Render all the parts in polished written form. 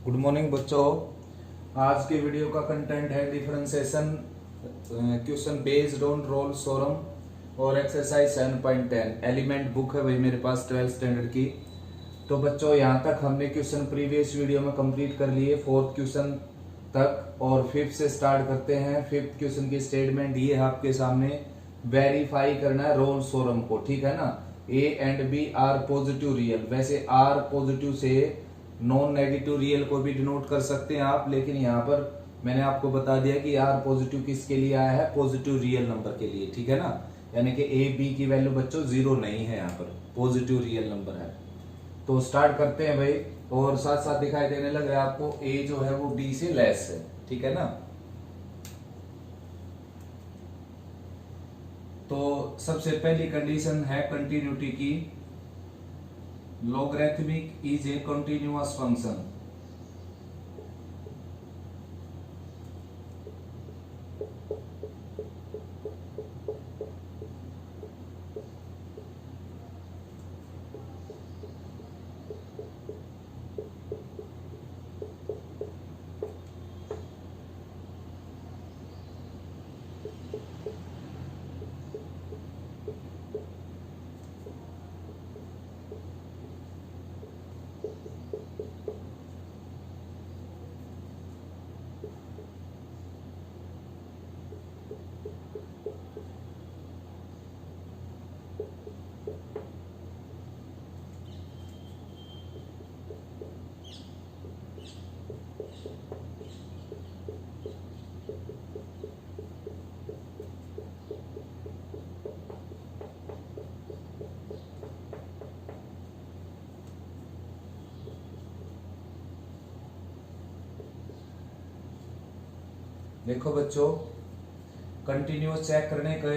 Good morning बच्चों। आज के वीडियो का कंटेंट है differentiation question based on Rolle's theorem और एक्सरसाइज 7.10 एलिमेंट बुक है वही मेरे पास 12th स्टैंडर्ड की। तो बच्चों यहाँ तक हमने क्वेश्चन प्रीवियस वीडियो में कंप्लीट कर लिए 4th क्वेश्चन तक, और 5th से स्टार्ट करते हैं। 5th क्वेश्चन की स्टेटमेंट ये है आपके सामने, वेरीफाई करना है रोल्स थ्योरम को, ठीक है ना। A and B are positive real, वैसे आर पॉजिटिव से नॉन नेगेटिव रियल को भी डिनोट कर सकते हैं आप, लेकिन यहाँ पर मैंने आपको बता दिया कि आर पॉजिटिव किसके लिए आया है, पॉजिटिव रियल नंबर के लिए, ठीक है ना। यानी कि ए बी की वैल्यू बच्चों 0 नहीं है, यहाँ पर पॉजिटिव रियल नंबर है। तो स्टार्ट करते हैं भाई, और साथ साथ दिखाई देने लग रहा है आपको ए जो है वो बी से लेस है, ठीक है ना। तो सबसे पहली कंडीशन है कंटिन्यूटी की, logarithmic is a continuous function। देखो बच्चों, कंटिन्यूअस चेक करने का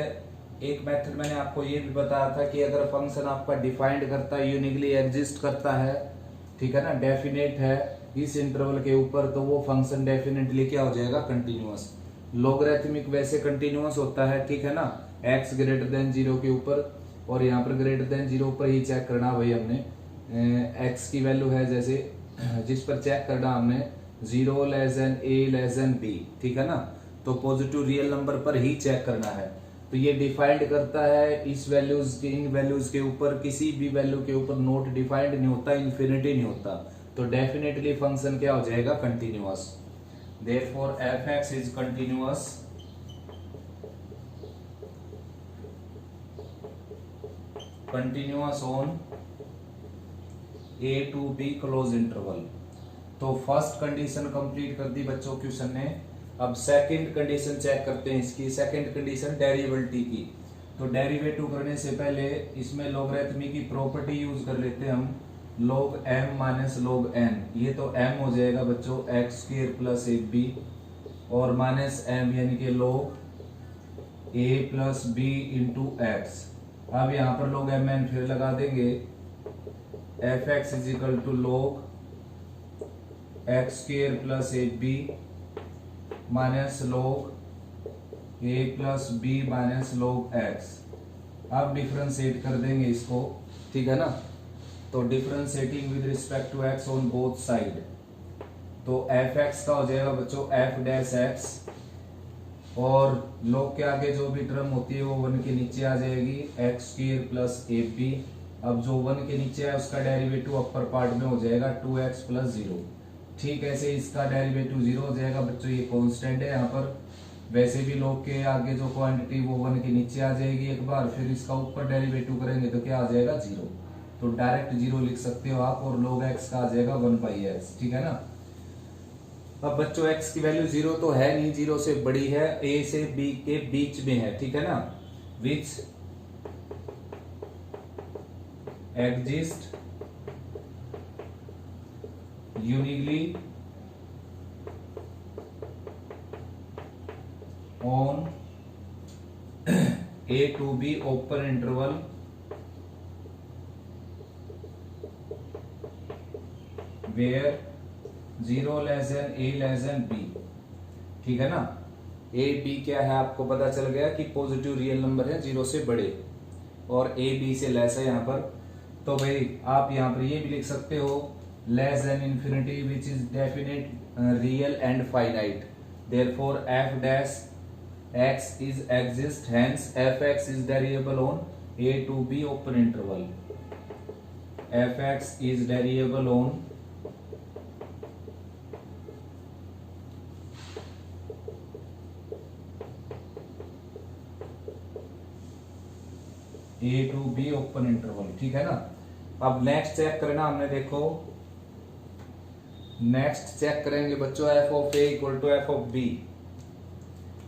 एक मेथड मैंने आपको ये भी बताया था कि अगर फंक्शन आपका डिफाइंड करता है, यूनिकली एग्जिस्ट करता है, ठीक है ना, डेफिनेट है इस इंटरवल के ऊपर, तो वो फंक्शन डेफिनेटली क्या हो जाएगा, कंटिन्यूअस। लोगरिथमिक वैसे कंटिन्यूअस होता है, ठीक है ना, x ग्रेटर देन 0 के ऊपर, और यहाँ पर ग्रेटर देन 0 पर ही चेक करना भाई हमने। x की वैल्यू है जैसे जिस पर चेक करना हमने 0 less than a less than b, ठीक है ना। तो पॉजिटिव रियल नंबर पर ही चेक करना है। तो ये डिफाइंड करता है इस वैल्यूज के, इन वैल्यूज के ऊपर, किसी भी वैल्यू के ऊपर नॉट डिफाइंड नहीं होता, इन्फिनिटी नहीं होता, तो डेफिनेटली फंक्शन क्या हो जाएगा, continuous. Therefore fx is continuous on a to b close interval. तो फर्स्ट कंडीशन कंप्लीट कर दी बच्चों क्वेश्चन ने। अब सेकंड कंडीशन चेक करते हैं इसकी। सेकंड कंडीशन डेरिवेटिव की। तो डेरिवेटिव करने से पहले इसमें लोगरिथमी की प्रॉपर्टी यूज कर लेते हैं हम, log m minus log n। ये तो m हो जाएगा बच्चों X square plus A B, और माइनस m यानी कि log a plus B into X. अब यहाँ पर log m n फिर लगा देंगे, F x is equal to log X square plus A B minus log A plus B minus log X. अब डिफरेंशिएट कर देंगे इसको, ठीक है ना। तो differentiating with respect to x on both side, तो एफ एक्स का हो जाएगा बच्चों एफ डैश एक्स, और log के आगे जो भी टर्म होती है वो 1 के नीचे आ जाएगी, X square plus A B. अब जो 1 के नीचे है उसका डेरिवेटिव अपर पार्ट में हो जाएगा 2x प्लस 0। ठीक ऐसे इसका डेरिवेटिव 0 हो जाएगा बच्चों, ये कांस्टेंट है यहाँ पर। वैसे भी log के आगे जो क्वांटिटी वो 1 के नीचे आ जाएगी एक बार, फिर इसका ऊपर डेरिवेटिव करेंगे तो क्या आ जाएगा, 0। तो डायरेक्ट 0 लिख सकते हो आप, और log x का आ जाएगा 1/x, ठीक है ना। अब बच्चों x की वैल्यू 0 तो है नहीं, 0 से बड़ी है, a से b के बीच में है, ठीक है ना। Which exist uniquely on a to b open interval where 0 less than a less than b, ठीक है ना। ए बी क्या है आपको पता चल गया कि पॉजिटिव रियल नंबर है 0 से बड़े, और ए बी से लेस है यहाँ पर। तो भाई आप यहाँ पर ये भी लिख सकते हो less than infinity which is definite, real and finite. Therefore f dash x is exist, hence fx is variable on a to b open interval. fx is variable on A to B open interval, ठीक है ना। अब next check करना हमने, देखो next check करेंगे बच्चों F of A equal to F of B.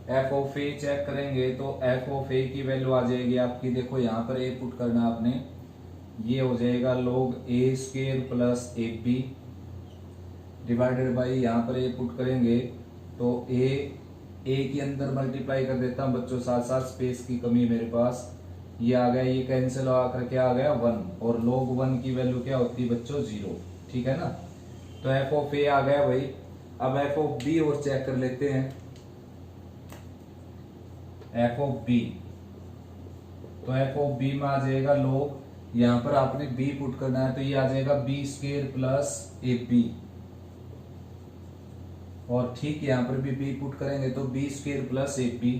F of A check करेंगे तो एफ ऑफ ए की वैल्यू आ जाएगी आपकी, देखो यहाँ पर ए पुट करना आपने, ये हो जाएगा log A square plus A B divided by, यहाँ पर ए पुट करेंगे तो ए के अंदर मल्टीप्लाई कर देता हूँ बच्चों, साथ साथ स्पेस की कमी मेरे पास, ये आ गया, ये कैंसिल आकर क्या आ गया 1, और log 1 की वैल्यू क्या होती है बच्चों 0, ठीक है ना। तो एफ ऑफ ए आ गया भाई। अब एफ ऑफ बी और चेक कर लेते हैं। एफ ऑफ बी, तो एफ ऑफ बी में आ जाएगा log, यहां पर आपने b पुट करना है तो ये आ जाएगा B square plus A B, और ठीक यहां पर भी b पुट करेंगे तो B square plus A B,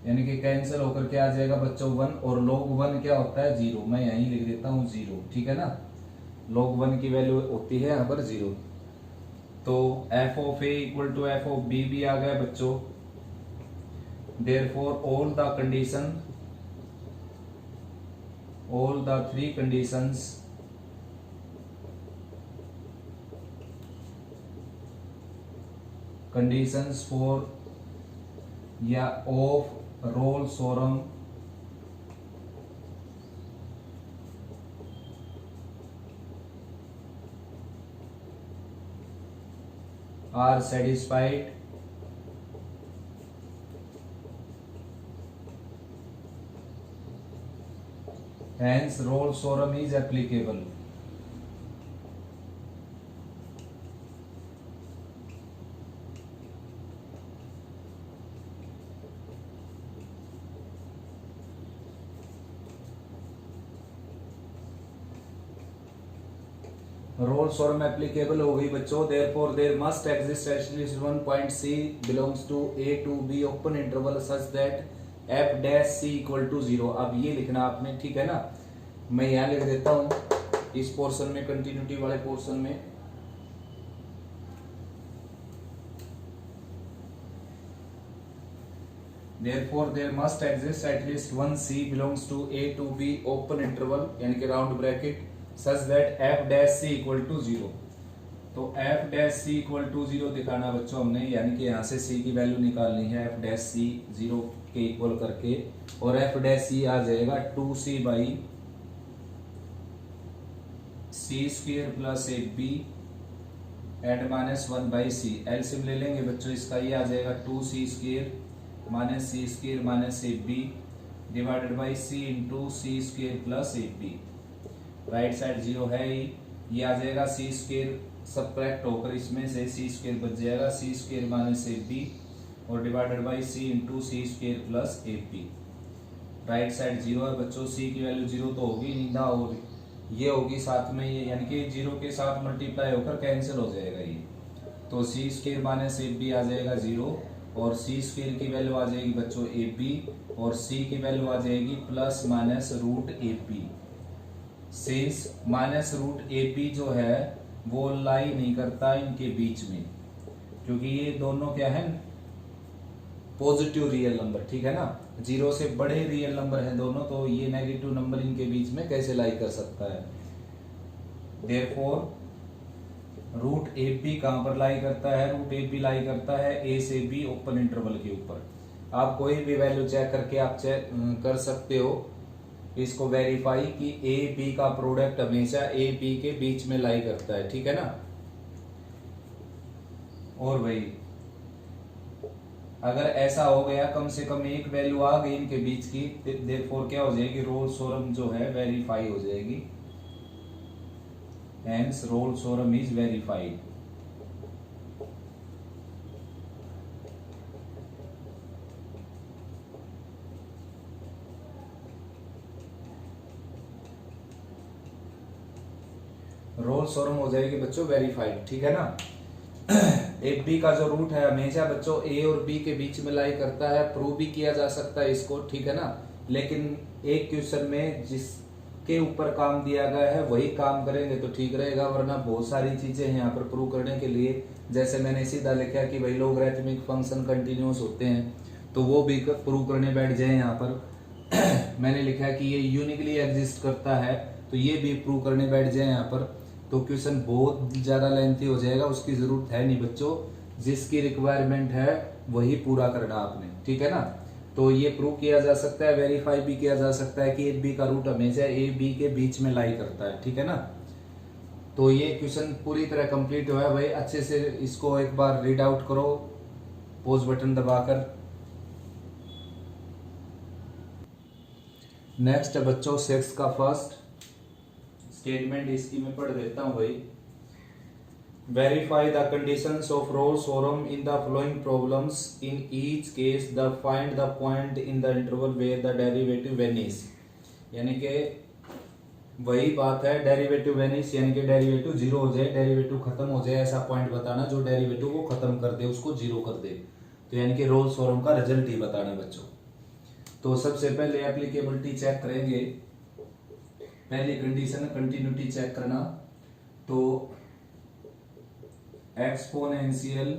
यानी कि कैंसिल होकर क्या आ जाएगा बच्चों 1, और log 1 क्या होता है 0, मैं यहीं लिख देता हूं 0, ठीक है ना। log 1 की वैल्यू होती है यहाँ पर 0। तो f of a equal to F of b भी आ गया बच्चों। Therefore all the condition, all the 3 conditions conditions for या of Rolls-Sorum are satisfied, hence Rolls-Sorum is applicable. Rolls-Sorum applicable हो गई बच्चों। therefore there must exist at least one point c belongs to a to b open interval such that f dash c equal to 0। अब ये लिखना आपने, ठीक है ना। मैं यहाँ लिख देता हूँ इस पोर्शन में, कंटिन्यूटी वाले पोर्शन में, therefore there must exist at least one c belongs to a to b open interval यानी कि round bracket such that f dash c equal to 0। तो f dash c equal to 0 दिखाना बच्चों हमने, यानी कि यहाँ से c की वैल्यू निकालनी है f dash c 0 के इक्वल करके, और f dash c आ जाएगा 2c by c square plus A B at minus 1 by C. LCM ले लेंगे बच्चों इसका, ये आ जाएगा 2c स्क्वायर minus C square minus A B divided by c into C square plus A B. Right side 0 है ही, ये आ जाएगा सी स्क्वायर सबट्रैक्ट होकर इसमें से सी स्क्वायर बच जाएगा, C square minus A B और divided by C into C square plus A B. Right side 0 है बच्चों, सी की वैल्यू 0 तो होगी नहीं ना, और ये होगी साथ में ये, यानी कि 0 के साथ मल्टीप्लाई होकर कैंसिल हो जाएगा ये, तो सी स्क्वायर माइनस ए बी आ जाएगा 0, और सी स्क्वायर की वैल्यू आ जाएगी बच्चों ए बी, और सी की वैल्यू आ जाएगी plus minus root A B. Since minus root A B जो है वो लाई नहीं करता इनके बीच में, क्योंकि ये दोनों क्या है पॉजिटिव रियल नंबर, ठीक है ना। 0 से बड़े रियल नंबर है दोनों, तो ये नेगेटिव नंबर इनके बीच में कैसे लाई कर सकता है। देयरफॉर रूट ए बी कहां पर लाई करता है, रूट ए बी लाई करता है ए से बी ओपन इंटरवल के ऊपर। आप कोई भी वैल्यू चेक करके आप चेक कर सकते हो इसको वेरीफाई कि ए बी का प्रोडक्ट हमेशा ए बी के बीच में लाई करता है, ठीक है ना। और भाई अगर ऐसा हो गया कम से कम एक वैल्यू आ गई इनके बीच की, देयरफॉर क्या हो जाएगी, रोल्स-सोरम जो है वेरीफाई हो जाएगी, हेंस रोल्स-सोरम इज वेरीफाइड। रोल सोरम हो जाएगी बच्चों वेरीफाइड, ठीक है ना। एक बी का जो रूट है हमेशा बच्चों ए और बी के बीच में लाई करता है, प्रूव भी किया जा सकता है इसको, ठीक है ना। लेकिन एक क्वेश्चन में जिसके ऊपर काम दिया गया है वही काम करेंगे तो ठीक रहेगा, वरना बहुत सारी चीजें हैं यहाँ पर प्रूव करने के लिए। जैसे मैंने सीधा लिखा कि भाई लोगरिथमिक फंक्शन कंटिन्यूअस होते हैं, तो वो भी प्रूव करने बैठ जाए यहाँ पर। मैंने लिखा कि ये यूनिकली एग्जिस्ट करता है, तो ये भी प्रूव करने बैठ जाए यहाँ पर, तो क्वेश्चन बहुत ज्यादा लेंथी हो जाएगा, उसकी जरूरत है नहीं बच्चों। जिसकी रिक्वायरमेंट है वही पूरा करना आपने, ठीक है ना। तो ये प्रूव किया जा सकता है, वेरीफाई भी किया जा सकता है कि ए बी का रूट हमेशा ए बी के बीच में लाई करता है, ठीक है ना। तो ये क्वेश्चन पूरी तरह कंप्लीट हुआ है भाई, अच्छे से इसको एक बार रीड आउट करो पॉज बटन दबाकर। नेक्स्ट है बच्चों 6 का फर्स्ट स्टेटमेंट, इसकी मैं पढ़ देता हूं भाई। Verify the conditions of Rolle's theorem in the following problems, in each case the find the point in the interval where the derivative vanishes. यानी कि वही बात है, डेरिवेटिव वेनिस यानी कि डेरिवेटिव जीरो हो जाए, डेरिवेटिव खत्म हो जाए, ऐसा पॉइंट बताना जो डेरिवेटिव को खत्म कर दे, उसको जीरो कर दे। तो यानी कि रोल-सोरम का रिजल्ट ही बताना बच्चों। तो सबसे पहले एप्लीकेबिलिटी चेक करेंगे। पहली कंडीशन कंटिन्यूटी चेक करना, तो exponential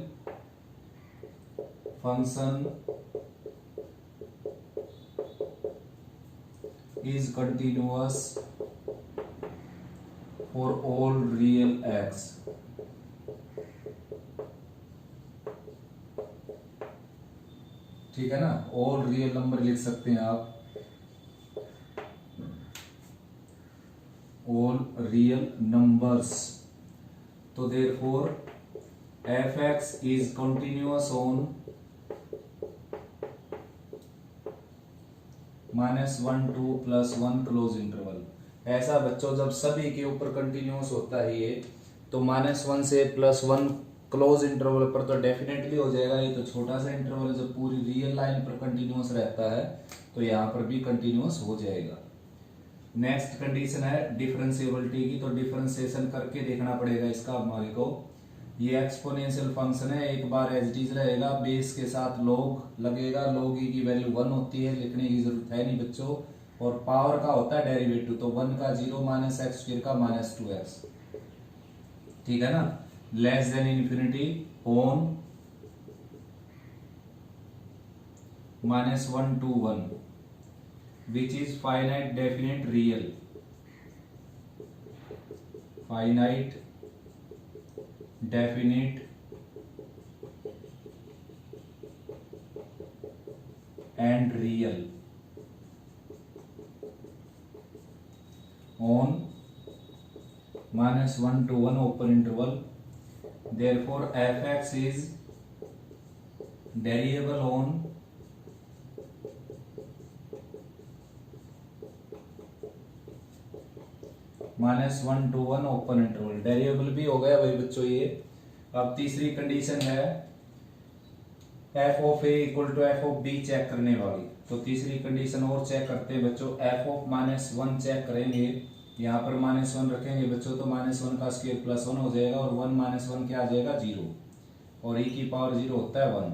function is continuous for all real x. ठीक है ना, ऑल रियल नंबर लिख सकते हैं आप, all real numbers. तो therefore fx is continuous on -1 2 +1 close interval. ऐसा बच्चों जब सभी के ऊपर कंटिन्यूअस होता है ये, तो -1 से +1 क्लोज इंटरवल पर तो डेफिनेटली हो जाएगा। ये तो छोटा सा इंटरवल जब पूरी रियल लाइन पर कंटिन्यूअस रहता है तो यहाँ पर भी कंटिन्यूअस हो जाएगा। नेक्स्ट कंडीशन है डिफरेंशिएबिलिटी की, तो डिफरेंशिएशन करके देखना पड़ेगा इसका हमारे को। ये एक्सपोनेंशियल फंक्शन है, एक बार एज इट इज रहेगा, बेस के साथ लॉग लगेगा, लॉग ई की वैल्यू 1 होती है, लिखने की जरूरत है नहीं बच्चों। और पावर का होता है डेरिवेटिव, तो 1 का 0 -x² का -2x, ठीक है ना। Less than infinity on -1 to 1 which is finite definite real, finite definite and real on -1 to 1 open interval. Therefore fx is derivable on -1 to 1 open interval. Derivable भी हो गया भाई बच्चों ये। अब तीसरी कंडीशन है f of a equal to f of b check करने वाली। तो तीसरी कंडीशन और चेक करते हैं बच्चों, f ऑफ -1 चेक करेंगे। यहाँ पर -1 रखेंगे बच्चों, तो -1 का स्क्वायर +1 हो जाएगा, और 1 -1 क्या आ जाएगा 0, और e की पावर 0 होता है 1।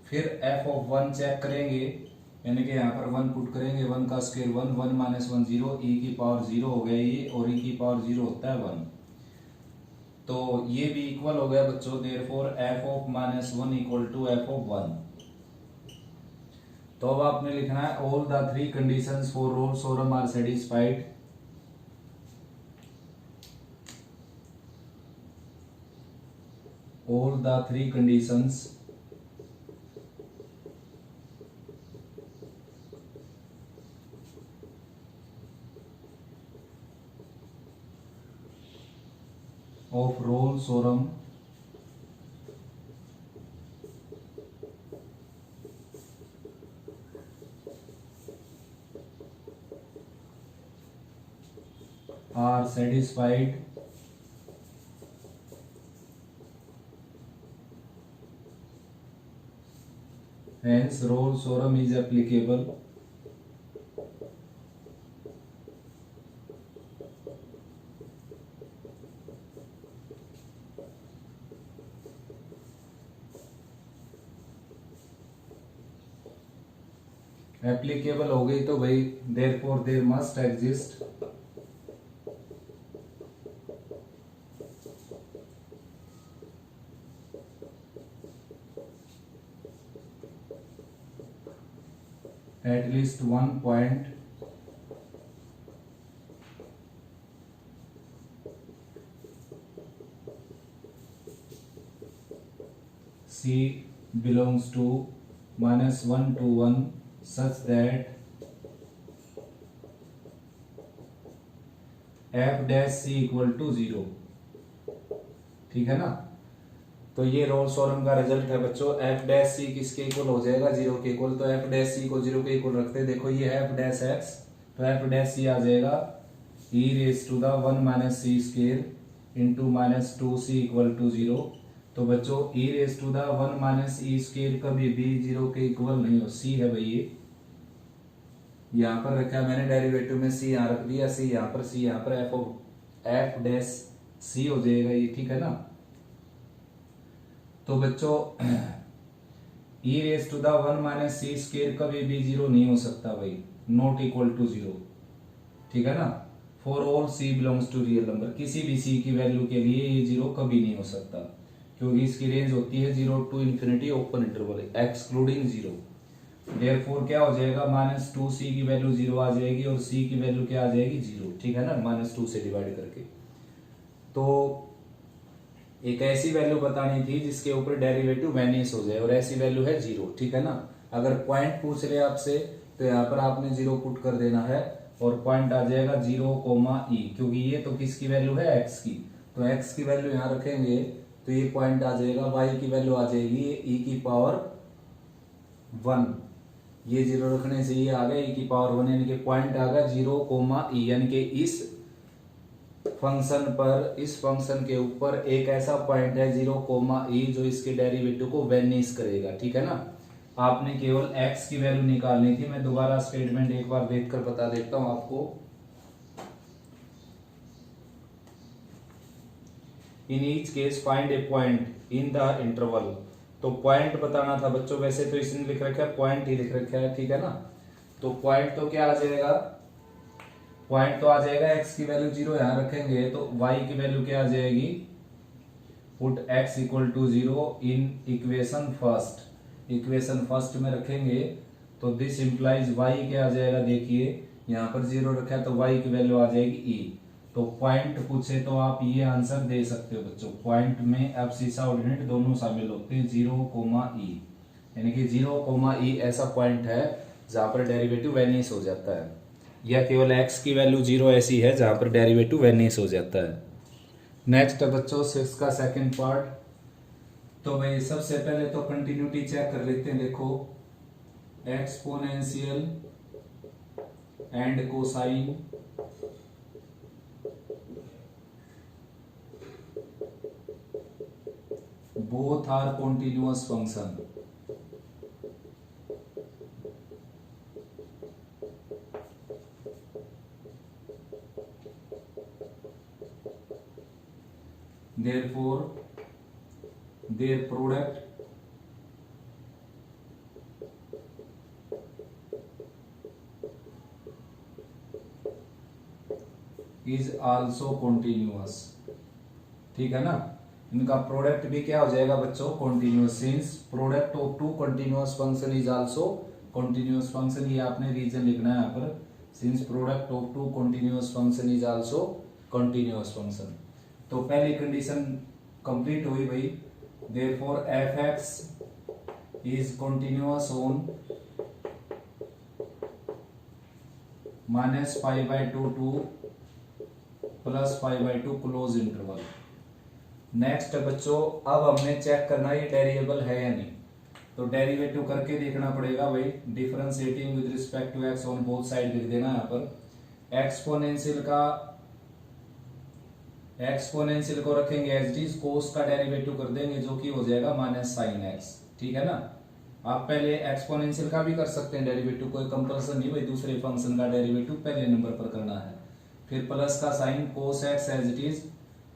फिर f ऑफ 1 चेक करेंगे, यानी कि यहाँ पर 1 पुट करेंगे, 1 का स्क्वायर 1, 1 -1 0, e की पावर 0 हो गया ये, और e की पावर 0 होता है 1। तो ये भी इक्वल हो गया बच्चों, therefore f of -1 equal to f of 1। तो अब आपने लिखना है all the 3 conditions for Rolle's theorem are satisfied. All the 3 conditions of roll-sorum are satisfied hence roll-sorum is applicable applicable हो गई तो भाई therefore there must exist at least one point C belongs to -1 to 1 such that f dash c equal to 0। ठीक है ना। तो ये Rolle's theorem का रिजल्ट है बच्चों। f डैश c किसके इक्वल हो जाएगा, 0 के इक्वल। तो f डैश c को 0 के इक्वल रखते हैं। देखो ये है f डैश x, तो f डैश c आ जाएगा e raise to the 1 minus C square into minus 2c equal to 0। तो बच्चों e raise to the 1 minus E square कभी भी 0 के इक्वल नहीं हो। c है भाई ये, यहाँ पर रखा है मैंने डेरिवेटिव में, c यहाँ रख दिया, c यहाँ पर, c यहाँ पर, f डैश c हो जाएगा ये, ठीक है ना। तो बच्चों e raise to the 1 minus C square कभी भी 0 नहीं हो सकता भाई, नॉट इक्वल टू 0, ठीक है ना। For all c belongs to real number, किसी भी c की वैल्यू के लिए ये 0 कभी नहीं हो सकता, क्योंकि इसकी रेंज होती है 0 to infinity open interval excluding 0। Therefore क्या हो जाएगा, -2c की वैल्यू 0 आ जाएगी और c की वैल्यू क्या आ जाएगी, 0, ठीक है ना, -2 से डिवाइड करके। तो एक ऐसी वैल्यू बतानी थी जिसके ऊपर डेरिवेटिव वैनिश हो जाए, और ऐसी वैल्यू है 0, ठीक है ना। अगर पॉइंट पूछ ले आपसे तो यहाँ पर आपने 0 पुट कर देना है और पॉइंट आ जाएगा 0, e, क्योंकि ये तो किसकी वैल्यू है, x की। तो x की वैल्यू यहाँ रखेंगे तो ये पॉइंट आ जाएगा, y की वैल्यू आ जाएगी e की पावर 1, ये 0 रखने से ये आ गया e की पावर 1, यानी कि पॉइंट आ गया 0, e, यानी कि इस फंक्शन पर, इस फंक्शन के ऊपर एक ऐसा पॉइंट है 0, e जो इसके डेरिवेटिव को वैनिश करेगा, ठीक है ना। आपने केवल x की वैल्यू निकालनी थी। मैं दोबारा स्टेटमेंट एक बार देखकर बता देता हूं आपको। इन each case find A point in the interval. तो पॉइंट बताना था बच्चों, वैसे तो इसने लिख रखा है पॉइंट ही लिख रखा है, ठीक है ना। तो पॉइंट तो क्या आ जाएगा, पॉइंट तो आ जाएगा x की वैल्यू 0 यहां रखेंगे तो y की वैल्यू क्या आ जाएगी, put x equal to 0 in equation first, equation first में रखेंगे तो दिस इंप्लाइज y क्या आ जाएगा, देखिए यहाँ पर 0 रखा है तो y की वैल्यू आ जाएगी e। तो पॉइंट पूछे तो आप ये आंसर दे सकते हो बच्चों। पॉइंट में एब्सिसा ऑर्डिनेट दोनों शामिल होते हैं, 0, e, यानी कि 0, e ऐसा पॉइंट है जहां पर डेरिवेटिव वैनिश हो जाता है, या केवल x की वैल्यू 0 ऐसी है जहां पर डेरिवेटिव वैनिश हो जाता है। नेक्स्ट है बच्चों 6 का सेकंड पार्ट। तो भाई सबसे पहले तो कंटिन्यूटी चेक कर लेते हैं। देखो exponential and cosine both are continuous function। therefore their product is also continuous, ठीक है ना। इनका प्रोडक्ट भी क्या हो जाएगा बच्चों, continuous, since product of two continuous function is also continuous function. ये आपने रीजन लिखना है यहाँ पर, since product of two continuous function is also continuous function. तो पहली कंडीशन कंप्लीट हुई भाई, therefore fx is continuous on -π/2 to +π/2 closed interval. Next बच्चों अब हमने चेक करना ये डेरिवेबल है या नहीं। तो डेरिवेटिव करके देखना पड़ेगा भाई, differentiating with respect to x on both side लिख देना यहाँ पर। एक्सपोनेंशियल को रखेंगे एज इट इज, कोस का डेरिवेटिव कर देंगे जो कि हो जाएगा -sin x, ठीक है ना। आप पहले एक्सपोनेंशियल का भी कर सकते हैं डेरिवेटिव, कोई कंपल्सन नहीं भाई, दूसरे फंक्शन का डेरिवेटिव पहले नंबर पर करना है। फिर प्लस का sine cos x as it is,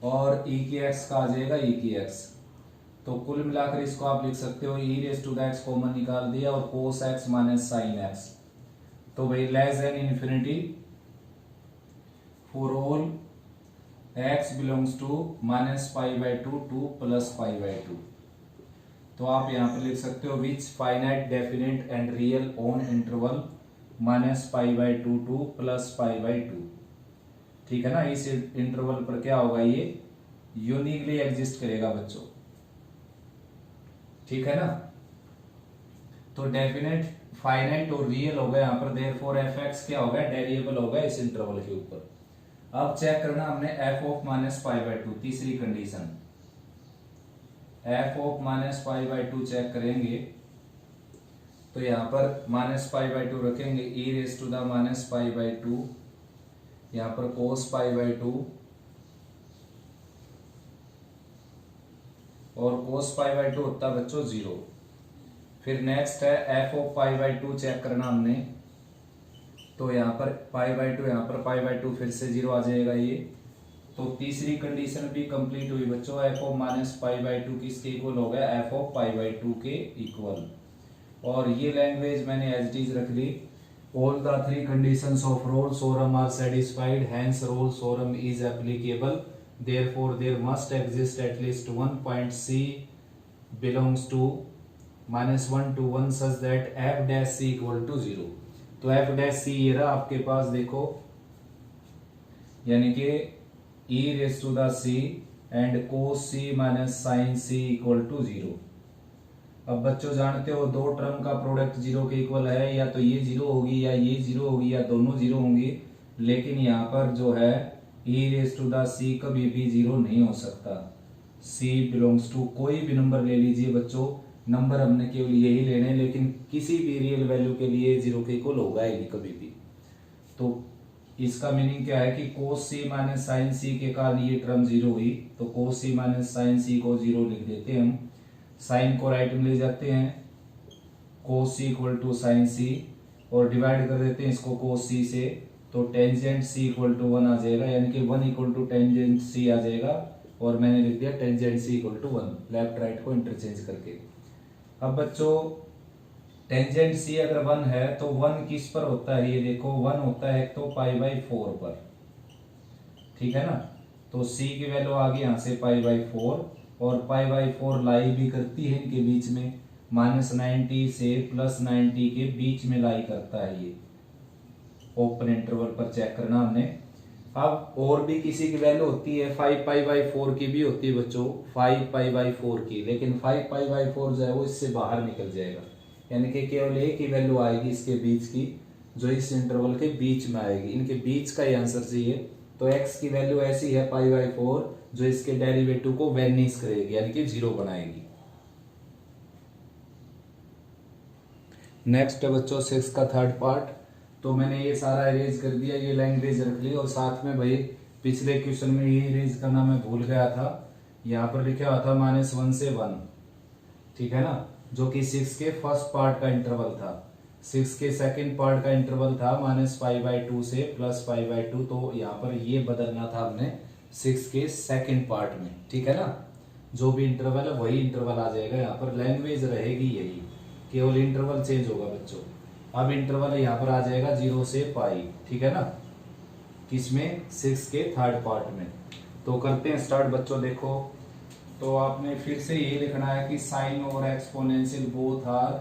और e की x का आ जाएगा e की x। तो कुल मिलाकर इसको आप लिख सकते हो e raise to the x common निकाल दिया और cos x minus sin x। तो भाई less than infinity for all x belongs to -π/2 to +π/2। तो आप यहां पर लिख सकते हो which finite definite and real on interval -π/2 to +π/2। ठीक है ना, इस इंटरवल पर क्या होगा, ये यूनिकली एग्जिस्ट करेगा बच्चों। ठीक है ना, तो डेफिनेट, फाइनाइट और रियल होगा यहाँ पर, देयरफॉर fx क्या होगा, वेरिएबल होगा इस इंटरवल के ऊपर। अब चेक करना हमने f ऑफ -π/2, तीसरी कंडीशन f ऑफ -π/2 चेक करेंगे तो यहां पर -π/2 रखेंगे, e⁻⁻², यहां पर cos⁻², और cos⁻² होता है बच्चों 0। फिर नेक्स्ट है f ऑफ π/2 चेक करना हमने, तो यहाँ पर π/2, यहाँ पर π/2 फिर से 0 आ जाएगा ये। तो तीसरी कंडीशन भी कंप्लीट हुई बच्चों, f ऑफ -π/2 किसके इक्वल हो गया, f ऑफ π/2 के इक्वल। और ये लैंग्वेज मैंने एज इट इज रख ली। All the three conditions of Rolle's theorem are satisfied, hence Rolle's theorem is applicable, therefore there must exist at least one point c belongs to -1 to 1 such that f dash c equal to 0। तो f dash c ये रहा आपके पास, देखो, यानी कि e⁻c and cos c minus sin c equal to 0। अब बच्चों जानते हो दो टर्म का प्रोडक्ट 0 के इक्वल है, या तो ये 0 होगी या ये 0 होगी या दोनों 0 होंगी, लेकिन यहाँ पर जो है e⁻c कभी भी 0 नहीं हो सकता। c बिलोंग्स टू कोई भी नंबर ले लीजिए बच्चों, नंबर हमने केवल यही लेने, लेकिन किसी भी रियल वैल्यू के लिए 0 के इक्वल होगा ही नहीं कभी भी। तो इसका मीनिंग क्या है कि cos c minus sin c के कारण ये टर्म 0 हुई, तो cos c minus sin c को 0 लिख देते हैं हम, साइन को राइट में ले जाते हैं, cos c equal to sin c, और डिवाइड कर देते हैं इसको cos c से, तो टेंजेंट c इक्वल टू 1 आ जाएगा, यानी कि 1 इक्वल टू टेंजेंट c आ जाएगा, और मैंने लिख दिया tangent c equal to 1, left right को इंटरचेंज करके। अब बच्चों टेंजेंट c अगर 1 है तो 1 किस पर होता है, ये देखो 1 होता है तो π/4 पर, ठीक है ना। तो c की वैल्यू आ गई यहाँ से π/4, और π/4 लाई भी करती है इनके बीच में, -90 से +90 के बीच में लाई करता है ये ओपन इंटरवल पर, चेक करना हमने। अब और भी किसी की वैल्यू होती है 5π/4 की भी होती है बच्चों, 5π/4 की, लेकिन 5π/4 जो है वो इससे बाहर निकल जाएगा, यानी कि केवल एक ही वैल्यू आएगी इसके बीच की, जो इस इंटरवल के बीच में आएगी, इनके बीच का ही आंसर चाहिए। तो x की वैल्यू ऐसी है π/4 जो इसके डेरिवेटिव को वेनिश करेगी, यानी कि 0 बनाएगी। नेक्स्ट है बच्चों 6 का थर्ड पार्ट। तो मैंने ये सारा इरेज कर दिया, ये लैंग्वेज रख ली, और साथ में भाई पिछले क्वेश्चन में ये इरेज करना मैं भूल गया था, यहाँ पर लिखा हुआ था -1 से 1, ठीक है ना, जो कि 6 के फर्स्ट पार्ट का इंटरवल था। 6 के सेकंड पार्ट का इंटरवल था -π/2 से +π/2, तो यहाँ पर ये बदलना था हमने 6 के सेकंड पार्ट में, ठीक है ना। जो भी इंटरवल है वही इंटरवल आ जाएगा, यहाँ पर लैंग्वेज रहेगी यही, केवल इंटरवल चेंज होगा बच्चों। अब इंटरवल यहाँ पर आ जाएगा 0 से π, ठीक है ना, किसमें, 6 के थर्ड पार्ट में। तो करते हैं स्टार्ट बच्चों। देखो तो आपने फिर से ये लिखना है कि साइन और exponential both are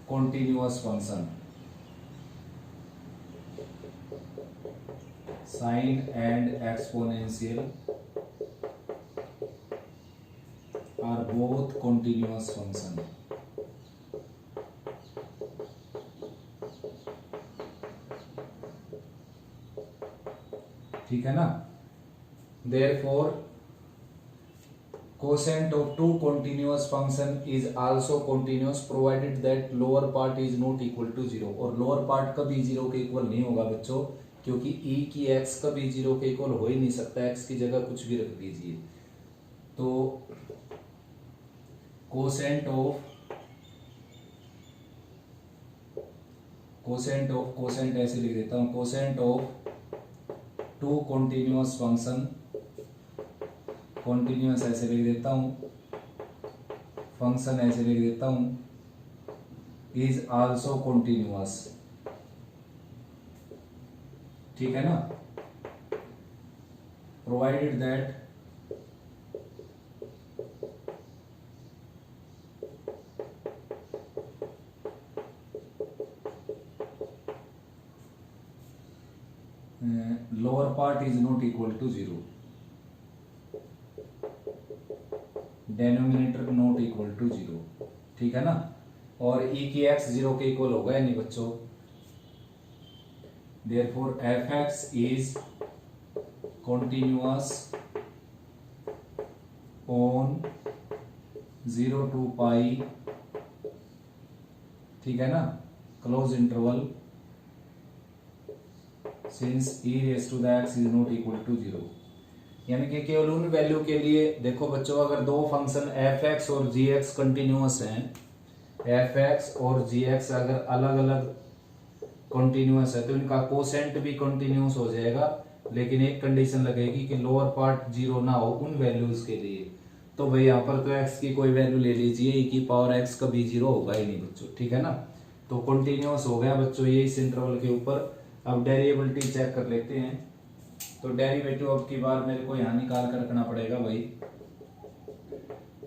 continuous function, sine and exponential are both continuous function. ठीक है ना, therefore quotient of two continuous function is also continuous provided that lower part is not equal to 0। और लोअर पार्ट कभी 0 के equal नहीं होगा बच्चों, क्योंकि e की x कभी 0 के इक्वल हो ही नहीं सकता, x की जगह कुछ भी रख दीजिए। तो कोसेंट ऐसे लिख देता हूं, quotient of two continuous function, continuous ऐसे लिख देता हूं, फंक्शन ऐसे लिख देता हूं, इज आल्सो कॉन्टिन्यूअस। ठीक है ना, provided that lower part is not equal to 0, denominator not equal to 0, ठीक है ना, और e की x 0 के इक्वल होगा यानी बच्चों, therefore fx is continuous on 0 to pi, ठीक है ना, close interval since e raise to the x is not equal to 0, यानी कि केवल उन वैल्यू के लिए। देखो बच्चों, अगर दो फंक्शन f(x) और g(x) कंटिन्यूअस हैं, f(x) और g(x) अगर अलग अलग कंटिन्यूअस है तो इनका कोसेंट भी कंटिन्यूअस हो जाएगा, लेकिन एक कंडीशन लगेगी कि लोअर पार्ट 0 ना हो उन वैल्यूज के लिए। तो भाई यहाँ पर तो x की कोई वैल्यू ले लीजिए, e की पावर x कभी 0 होगा ही नहीं बच्चों, ठीक है ना। तो कंटिन्यूअस हो गया बच्चों ये इस इंटरवल के ऊपर। अब डेरिवेबिलिटी चेक कर लेते हैं। तो डेरिवेटिव अब की बार मेरे को यहाँ निकाल कर रखना पड़ेगा भाई,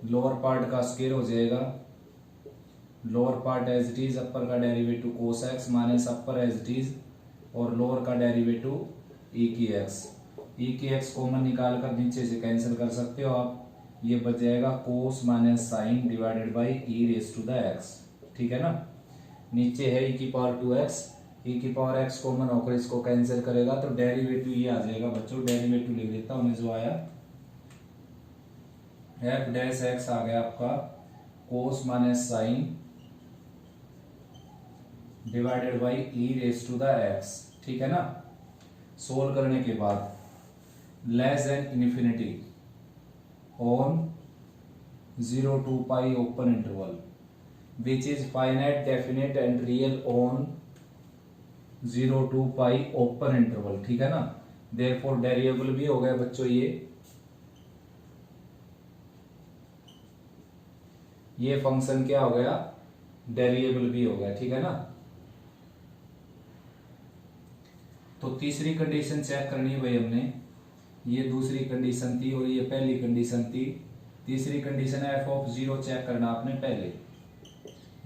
लोअर पार्ट का स्क्वायर हो जाएगा, lower part as it is, upper का derivative cos x minus upper as it is, और लोअर का डेरिवेटिव e की x कॉमन निकाल कर नीचे से कैंसिल कर सकते हो आप, ये बच जाएगा cos minus sine divided by e raise to the x, ठीक है ना। नीचे है e की पावर 2x, e की पावर x कॉमन होकर इसको कैंसिल करेगा तो डेरिवेटिव ये आ जाएगा बच्चों, डेरिवेटिव लिख देता हूं मैं जो आया, f डैश x आ गया आपका cos minus sine divided by e raise to the x, ठीक है ना। सोल्व करने के बाद less than infinity on 0 to pi open interval which is finite definite and real on 0 to pi open interval, ठीक है ना। देयरफॉर डेरिवेबल भी हो गया बच्चों ये फंक्शन क्या हो गया, डेरिवेबल भी हो गया, ठीक है ना। तो तीसरी कंडीशन चेक करनी है भाई हमने, ये दूसरी कंडीशन थी और ये पहली कंडीशन थी। तीसरी कंडीशन है f(0) चेक करना आपने पहले,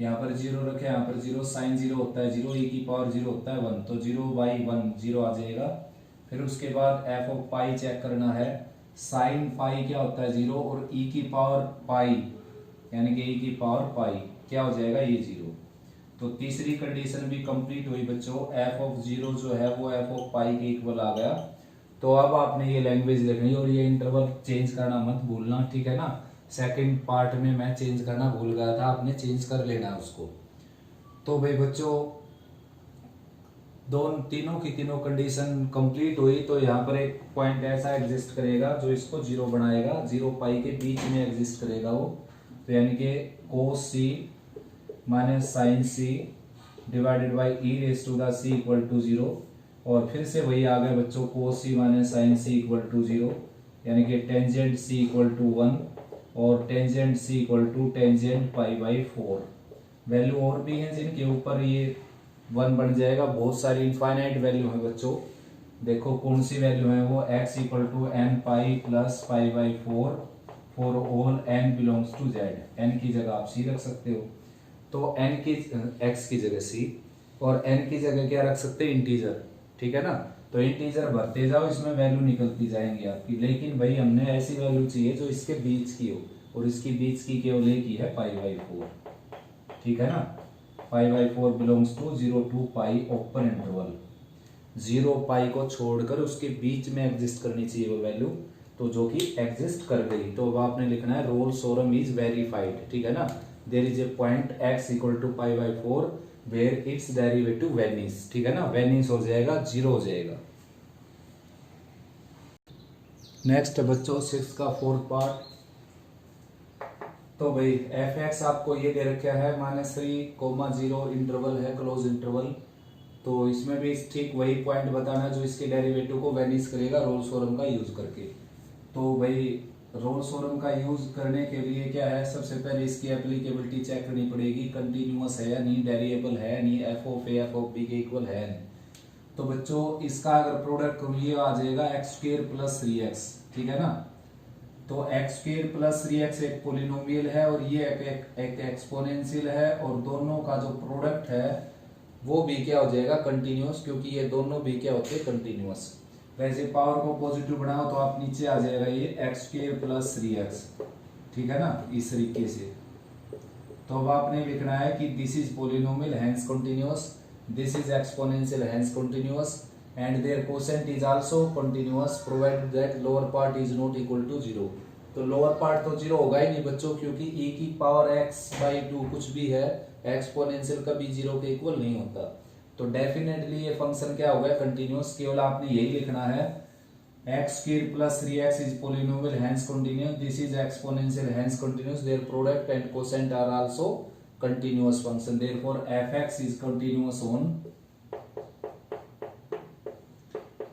यहाँ पर 0 रखे, यहाँ पर 0, साइन 0 होता है 0, e की पावर 0 होता है 1, तो 0/1 0 आ जाएगा। फिर उसके बाद f(पाई) चेक करना है, साइन पाई क्या होता है 0, और e की पावर पाई यानी कि e की पावर पाई क्या हो जाएगा ये 0। तो तीसरी कंडीशन भी कंप्लीट हुई बच्चों, f(0) जो है वो f(पाई) के इक्वल आ गया। तो अब आपने ये लैंग्वेज लिखनी और ये इंटरवल चेंज करना मत भूलना, ठीक है ना। सेकंड पार्ट में मैं चेंज करना भूल गया था, आपने चेंज कर लेना उसको। तो भाई बच्चों तीनों की तीनों कंडीशन कंप्लीट हुई, तो यहाँ पर एक पॉइंट ऐसा एग्जिस्ट करेगा जो इसको 0 बनाएगा, 0 पाई के बीच में एग्जिस्ट करेगा वो, तो यानी कि cos c minus sine c divided by e raise to the c equal to 0, और फिर से वही आ गया बच्चों cos c minus sine c equal to 0, यानी कि टेंजेंट c इक्वल टू 1 और tangent c equal to tangent π/4। Value और भी हैं जिनके ऊपर ये 1 बन जाएगा, बहुत सारी इनफाइनाइट वैल्यू है बच्चों। देखो कौन सी वैल्यू है वो, x equal to n pi plus π/4 for all n belongs to z, n की जगह आप c रख सकते हो, तो n की x की जगह c और n की जगह क्या रख सकते हैं इंटीजर, ठीक है ना। तो इंटीजर भरते जाओ, इसमें वैल्यू निकलती जाएंगी आपकी, लेकिन भाई हमने ऐसी वैल्यू चाहिए जो इसके बीच की हो, और इसकी बीच की केवल एक ही है π/4, ठीक है ना। π/4 belongs to 0 to pi open interval, 0 pi को छोड़कर उसके बीच में एग्जिस्ट करनी चाहिए वो वैल्यू, तो जो कि एग्जिस्ट कर गई। तो अब आपने लिखना है रोल्स थ्योरम इज वेरीफाइड, ठीक है ना। There is a point x equal to π/4 where its derivative vanishes, ठीक है ना, वेनिस हो जाएगा 0 हो जाएगा। नेक्स्ट बच्चों 6 का 4th पार्ट। तो भाई f(x) आपको ये दे रखा है -3, 0 इंटरवल है क्लोज इंटरवल, तो इसमें भी ठीक वही पॉइंट बताना जो इसके डेरिवेटिव को वेनिस करेगा रोल्स थ्योरम का यूज करके। तो भाई रोल्स थ्योरम का यूज करने के लिए क्या है, सबसे पहले इसकी एप्लीकेबिलिटी चेक करनी पड़ेगी, कंटिन्यूअस है या नहीं, डेरिवेबल है नहीं, f(a) f(b) के इक्वल है नहीं। तो बच्चों इसका अगर प्रोडक्ट करूं ये आ जाएगा एक्स स्क्वायर प्लस 3x, ठीक है ना। तो एक्स स्क्वायर प्लस 3x एक पोलिनोमियल है और ये एक एक्सपोनेंशियल है, और दोनों का जो प्रोडक्ट है वो भी क्या हो जाएगा, कंटिन्यूअस, क्योंकि ये दोनों भी क्या होते हैं, कंटिन्यूअस। वैसे पावर को पॉजिटिव बनाओ तो आप नीचे आ जाएगा ये एक्स स्क्वायर प्लस 3x, ठीक है ना, इस तरीके से। तो अब आपने लिखना है कि this is polynomial hence continuous, this is exponential hence continuous, and their quotient is also continuous provided that lower part is not equal to 0। तो लोअर पार्ट तो 0 होगा ही नहीं बच्चों, क्योंकि e की पावर x/2 कुछ भी है, एक्सपोनेंशियल कभी 0 के इक्वल नहीं होता। तो डेफिनेटली ये फंक्शन क्या होगा, कंटिन्यूअस। केवल आपने यही लिखना है x squared plus 3x is polynomial hence continuous, this is exponential hence continuous, their product and quotient are also continuous function, therefore fx is continuous on,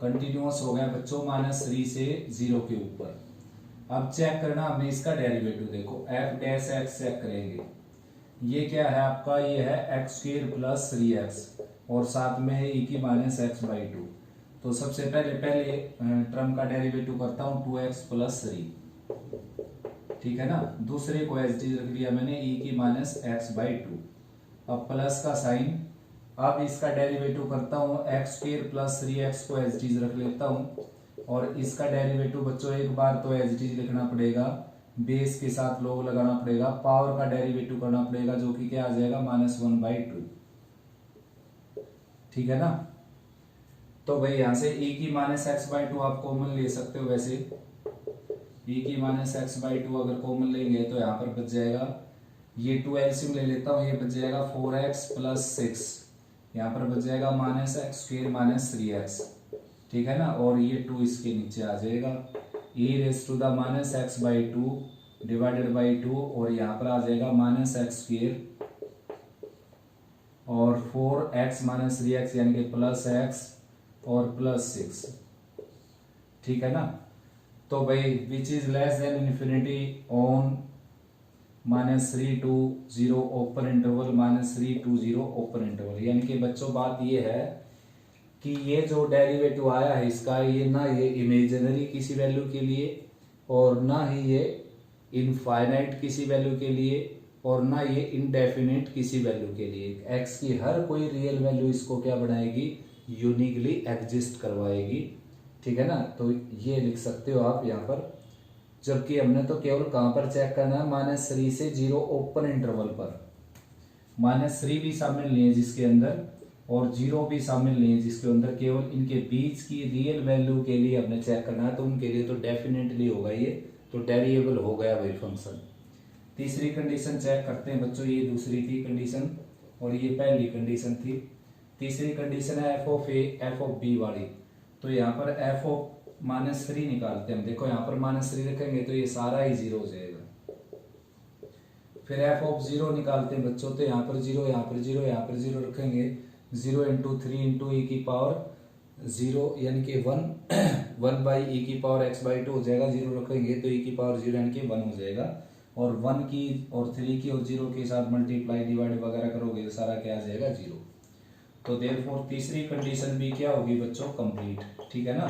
continuous हो गया बच्चों -3 से 0 के ऊपर। अब चेक करना हमें इसका डेरिवेटिव, देखो f डैश x चेक करेंगे, ये क्या है आपका, ये है x स्क्वायर प्लस 3x और साथ में है e की -x/2। तो सबसे पहले टर्म का डेरिवेटिव करता हूं 2x प्लस 3, ठीक है ना। दूसरे को एज इट इज रख लिया मैंने e की -x/2। अब प्लस का साइन, अब इसका डेरिवेटिव करता हूं x स्क्वायर प्लस 3x को एज इट इज रख लेता हूं, और इसका डेरिवेटिव बच्चों एक बार तो एज इट इज लिखना पड़ेगा, बेस के साथ लोग लगाना पड़ेगा, पावर का डेरिवेटिव करना पड़ेगा, जो कि क्या आ जाएगा -1/2, ठीक है ना। तो भाई यहां से e की -x/2 आप कॉमन ले सकते हो, वैसे e की -x/2 अगर कॉमन लेंगे तो यहाँ पर बच जाएगा, ये 2 एलसीएम ले लेता हूँ, ये बच जाएगा 4x प्लस 6, यहाँ पर बच जाएगा -x स्क्वायर -3x, ठीक है ना, और ये 2 इसके नीचे आ जाएगा, e raise to the -x/2 divided by 2, और यहाँ पर आ जाएगा -x स्क्वायर और 4x -3x यानी कि प्लस x और प्लस 6, ठीक है ना। तो भाई which is less than infinity on -3 to 0 open interval, -3 to 0 open interval, यानी कि बच्चों बात ये है कि ये जो डेरिवेटिव आया है इसका, ये ना ये इमेजिनरी किसी वैल्यू के लिए और ना ही ये इनफाइनाइट किसी वैल्यू के लिए और ना ये इनडेफिनिट किसी वैल्यू के लिए, x की हर कोई रियल वैल्यू इसको क्या बनाएगी, यूनिकली एग्जिस्ट करवाएगी, ठीक है ना। तो ये लिख सकते हो आप यहाँ पर, जबकि हमने तो केवल कहां पर चेक करना है, -3 से 0 ओपन इंटरवल पर, -3 भी शामिल नहीं है जिसके अंदर और 0 भी शामिल नहीं है जिसके अंदर, केवल इनके बीच की रियल वैल्यू के लिए हमने चेक करना है, तो उनके लिए तो डेफिनेटली होगा ये, तो डेरिएबल हो गया वही फंक्शन। तीसरी कंडीशन चेक करते हैं बच्चों, ये दूसरी थी कंडीशन और ये पहली कंडीशन थी। तीसरी कंडीशन है f of a f of b वाली, तो यहाँ पर एफ ऑफ -3 निकालते हैं हम, देखो यहाँ पर -3 रखेंगे तो ये सारा ही 0 हो जाएगा। फिर एफ ऑफ 0 निकालते हैं बच्चों, तो यहाँ पर 0 यहाँ पर 0 यहाँ पर 0 रखेंगे, 0 × 3 × e की पावर 0 यानी कि 1 बाई e की पावर x/2 हो जाएगा, 0 रखेंगे तो e की पावर 0 यानी कि 1 हो जाएगा, और 1 की और 3 की और 0 के साथ मल्टीप्लाई डिवाइड वगैरह करोगे तो सारा क्या आ जाएगा 0। तो देयरफॉर तीसरी कंडीशन भी क्या होगी बच्चों, कंप्लीट, ठीक है ना।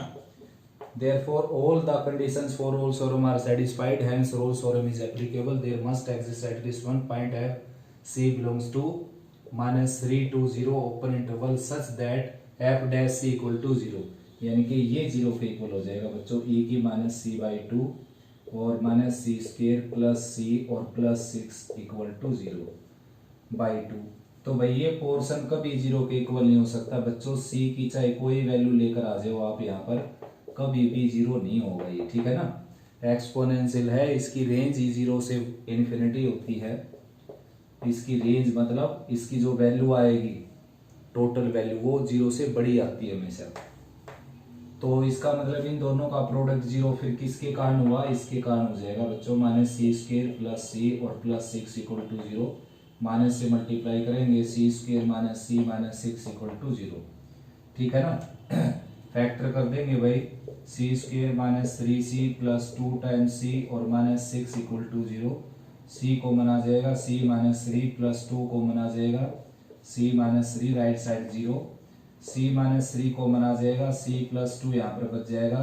Therefore, all the conditions for Rolle's theorem are satisfied. Hence, Rolle's theorem is applicable. There must exist at least one point f c belongs to -3 to 0 open interval such that f dash c equal to 0. यानी कि ये 0 के equal हो जाएगा बच्चों, e की -c/2 और -c square plus c और प्लस 6 इक्वल टू 0/2। तो भाई ये पोर्शन कभी 0 के इक्वल नहीं हो सकता बच्चों, c की चाहे कोई वैल्यू लेकर आ जाओ आप यहाँ पर, कभी भी 0 नहीं होगा ये, ठीक है ना। एक्सपोनेंशियल है, इसकी रेंज ही 0 से इन्फिनिटी होती है, इसकी रेंज मतलब इसकी जो वैल्यू आएगी टोटल वैल्यू वो 0 से बड़ी आती है हमेशा। तो इसका मतलब इन दोनों का प्रोडक्ट 0 फिर किसके कारण हुआ, इसके कारण हो जाएगा बच्चों, -c स्क्वायर प्लस c और प्लस 6 इक्वल टू 0, माइनस से मल्टीप्लाई करेंगे c square minus c minus 6 equal to 0, ठीक है ना। फैक्टर कर देंगे भाई, c square minus 3c plus 2 times c और minus 6 equal to 0, c common आ जाएगा, c माइनस 3 प्लस 2 कॉमन आ जाएगा, c minus 3 right side 0, c minus 3 common आ जाएगा, c प्लस 2 यहाँ पर बच जाएगा,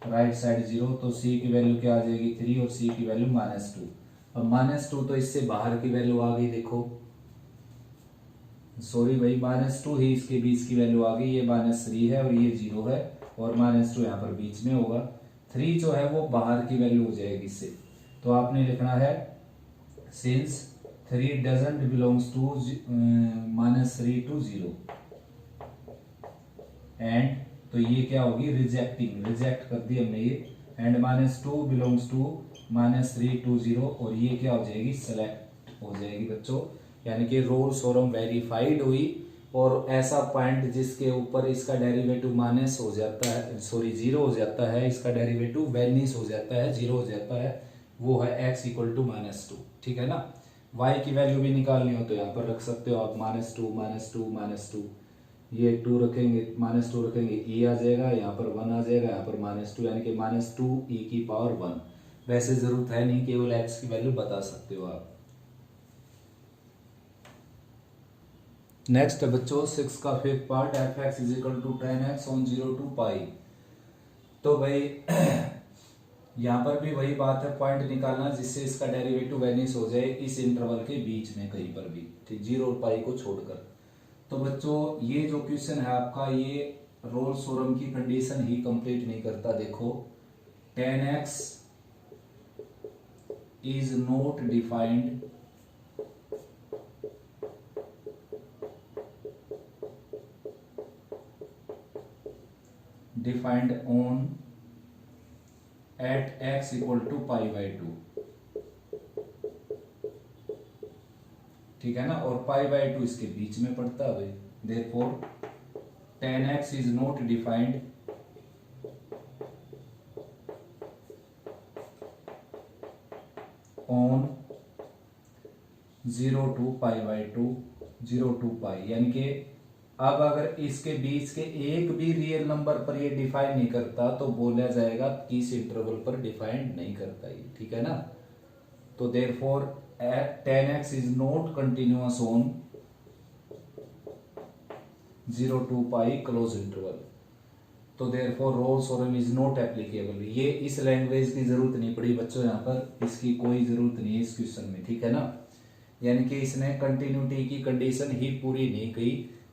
राइट साइड 0, तो c की वैल्यू क्या आ जाएगी 3 और c की वैल्यू -2। अब -2 तो इससे बाहर की वैल्यू आ गई, देखो सॉरी भाई -2 ही इसके बीच की वैल्यू आ गई, ये -3 है और ये 0 है और -2 यहाँ पर बीच में होगा, 3 जो है वो बाहर की वैल्यू हो जाएगी इससे। तो आपने लिखना है since 3 doesn't belongs to -3 to 0 and, तो ये क्या होगी रिजेक्टिंग, रिजेक्ट कर दी हमने ये, एंड -2 बिलोंग्स टू -3 to 0 और ये क्या हो जाएगी सेलेक्ट हो जाएगी बच्चों, यानी कि रोल्स थ्योरम वेरीफाइड हुई। और ऐसा पॉइंट जिसके ऊपर इसका डेरिवेटिव माइनस हो जाता है, सॉरी 0 हो जाता है, इसका डेरिवेटिव वेनिस हो जाता है, 0 हो जाता है, वो है x इक्वल टू -2, ठीक है ना। y की वैल्यू भी निकालनी हो तो यहाँ पर रख सकते हो आप -2 -2 -2, ये 2 रखेंगे, -2 रखेंगे, e आ जाएगा, यहाँ पर 1 आ जाएगा, यहाँ पर -2, यानी कि -2 e की पावर 1। वैसे जरूरत है नहीं, केवल x की वैल्यू बता सकते हो आप। नेक्स्ट है बच्चों 6 का fifth part, f(x) is equal to 10x on 0 to pi. तो भाई यहाँ पर भी वही बात है, पॉइंट निकालना जिससे इसका डेरिवेटिव वेनिस हो जाए इस इंटरवल के बीच में कहीं पर भी, ठीक, 0 और पाई को छोड़कर। तो बच्चों ये जो क्वेश्चन है आपका, ये रोल्स थ्योरम की कंडीशन ही कंप्लीट नहीं करता। देखो 10x is not defined on at x equal to π/2, ठीक है ना, और π/2 इसके बीच में पड़ता है भाई। Therefore 10x is not defined on 0 to π/2, 0 to π, यानी कि अब अगर इसके बीच के एक भी रियल नंबर पर ये डिफाइन नहीं करता तो बोला जाएगा कि इस इंटरवल पर डिफाइन नहीं करता ये, ठीक है ना। तो therefore 10x is not continuous on 0 to π close interval. तो therefore Rolle's theorem is not applicable. ये इस लैंग्वेज की जरूरत नहीं पड़ी बच्चों, यहाँ पर इसकी कोई जरूरत नहीं है इस क्वेश्चन में, ठीक है ना। यानी कि इसने कंटिन्यूटी की कंडीशन ही पूरी नहीं की,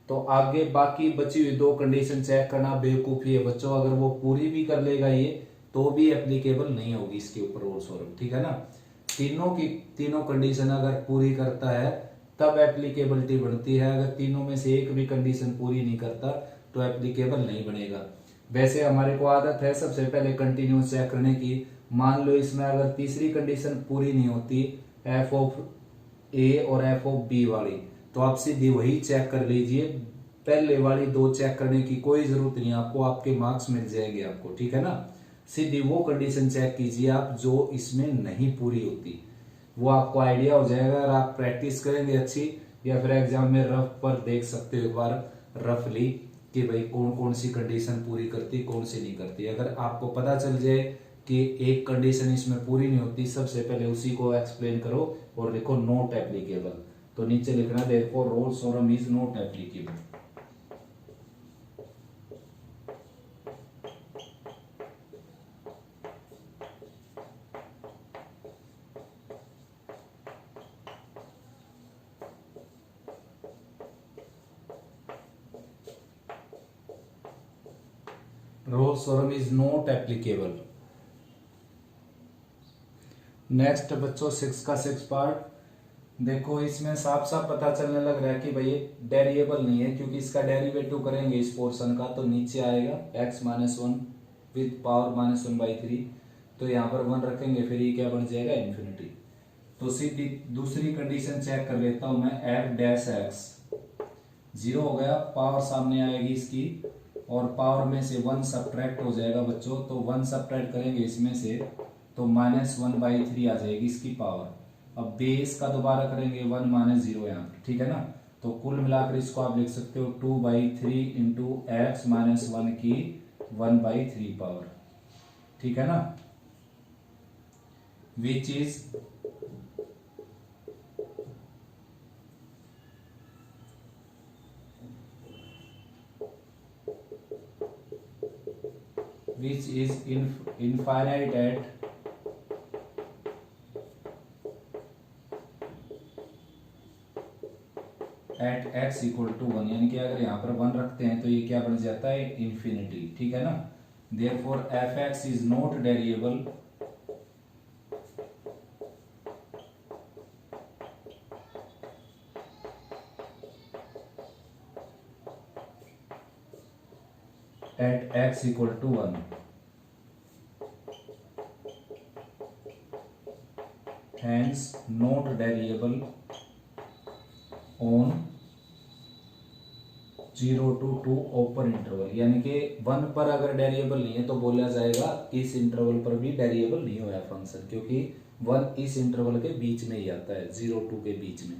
तो आगे बाकी बची हुई 2 कंडीशन चेक करना बेवकूफी है बच्चों। अगर वो पूरी भी कर लेगा ये तो भी एप्लीकेबल नहीं होगी इसके ऊपर रोल्स थ्योरम, ठीक है ना। तीनों कंडीशन अगर पूरी करता है तब एप्लीकेबिलिटी बनती है, अगर तीनों में से एक भी कंडीशन पूरी नहीं करता तो एप्लीकेबल नहीं बनेगा। वैसे हमारे को आदत है सबसे पहले कंटिन्यूस चेक करने की। मान लो इसमें अगर तीसरी कंडीशन पूरी नहीं होती, एफ ऑफ ए और एफ ऑफ बी वाली, तो आप सीधी वही चेक कर लीजिए, पहले वाली 2 चेक करने की कोई जरूरत नहीं आपको, आपके मार्क्स मिल जाएंगे आपको, ठीक है ना। सीधी वो कंडीशन चेक कीजिए आप जो इसमें नहीं पूरी होती, वो आपको आइडिया हो जाएगा। अगर आप प्रैक्टिस करेंगे अच्छी, या फिर एग्जाम में रफ पर देख सकते हो एक बार रफली कि भाई कौन कौन सी कंडीशन पूरी करती कौन सी नहीं करती। अगर आपको पता चल जाए कि एक कंडीशन इसमें पूरी नहीं होती, सबसे पहले उसी को एक्सप्लेन करो और लिखो नॉट एप्लीकेबल। तो नीचे लिखना देखो roles theorem is not applicable. Roles theorem is not applicable. Next बच्चों 6 का 6 पार्ट, देखो इसमें साफ साफ पता चलने लग रहा है कि भाई डेरिएबल नहीं है, क्योंकि इसका डेरिवेटिव करेंगे इस पोर्शन का तो नीचे आएगा x माइनस 1 विद पावर -1/3, तो यहाँ पर 1 रखेंगे, फिर ये क्या बन जाएगा इन्फिनिटी। तो सीधी दूसरी कंडीशन चेक कर लेता हूं मैं, f डैश x 0 हो गया, पावर सामने आएगी इसकी और पावर में से 1 सब्ट्रैक्ट हो जाएगा बच्चों, तो 1 सब्ट्रैक्ट करेंगे इसमें से तो -1/3 आ जाएगी इसकी पावर। अब बेस का दोबारा करेंगे 1 - 0 यहाँ पर, ठीक है ना। तो कुल मिलाकर इसको आप लिख सकते हो 2/3 इंटू एक्स -1 की 1/3 पावर, ठीक है ना, which is which is infinite at x equal to one, यानी कि अगर यहाँ पर वन रखते हैं तो ये क्या बन जाता है, इंफिनिटी। ठीक है ना। Therefore f x is not variable at x equal to one. Hence not variable on 0 to 2 open interval, यानी कि 1 पर अगर डेरिएबल नहीं है तो बोला जाएगा इस इंटरवल पर भी डेरिएबल नहीं हुआ फंक्शन, क्योंकि 1 इस इंटरवल के बीच में ही आता है, 0-2 के बीच में।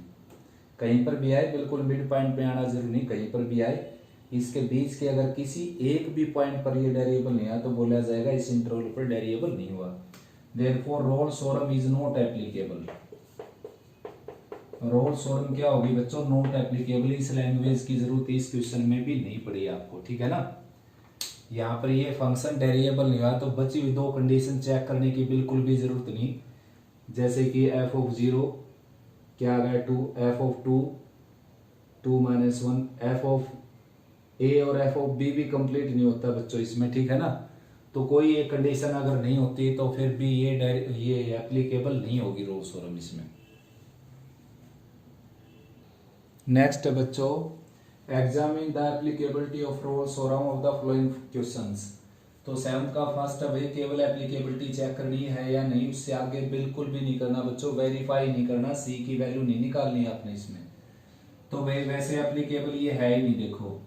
कहीं पर भी आए, बिल्कुल मिड पॉइंट पे आना जरूरी नहीं, कहीं पर भी आए, इसके बीच के अगर किसी एक भी पॉइंट पर ये डेरिएबल नहीं आया तो बोला जाएगा इस इंटरवल पर डेरिएबल नहीं हुआ। Therefore Rolle's theorem is not applicable। Rolle's theorem क्या होगी बच्चों, नॉट एप्लीकेबल। इस लैंग्वेज की जरूरत इस क्वेश्चन में भी नहीं पड़ी आपको। ठीक है ना। यहाँ पर ये फंक्शन डेरिएबल नहीं हुआ तो बची हुई दो कंडीशन चेक करने की बिल्कुल भी जरूरत नहीं, जैसे कि एफ ऑफ जीरो क्या आ गया 2, f of 2 2 minus 1, f of a और एफ ऑफ बी भी कंप्लीट नहीं होता बच्चों इसमें। ठीक है ना। तो कोई एक कंडीशन अगर नहीं होती तो फिर भी ये एप्लीकेबल नहीं होगी रोल्स थ्योरम इसमें। नेक्स्ट बच्चों, examine the applicability of Rolle's theorem of the following questions. तो 7th का फर्स्ट है केवल एप्लीकेबिलिटी चेक करनी है या नहीं, उससे आगे बिल्कुल भी नहीं करना बच्चों, वेरीफाई नहीं करना, सी की वैल्यू नहीं निकालनी आपने इसमें। तो भाई वैसे एप्लीकेबल ये है ही नहीं। देखो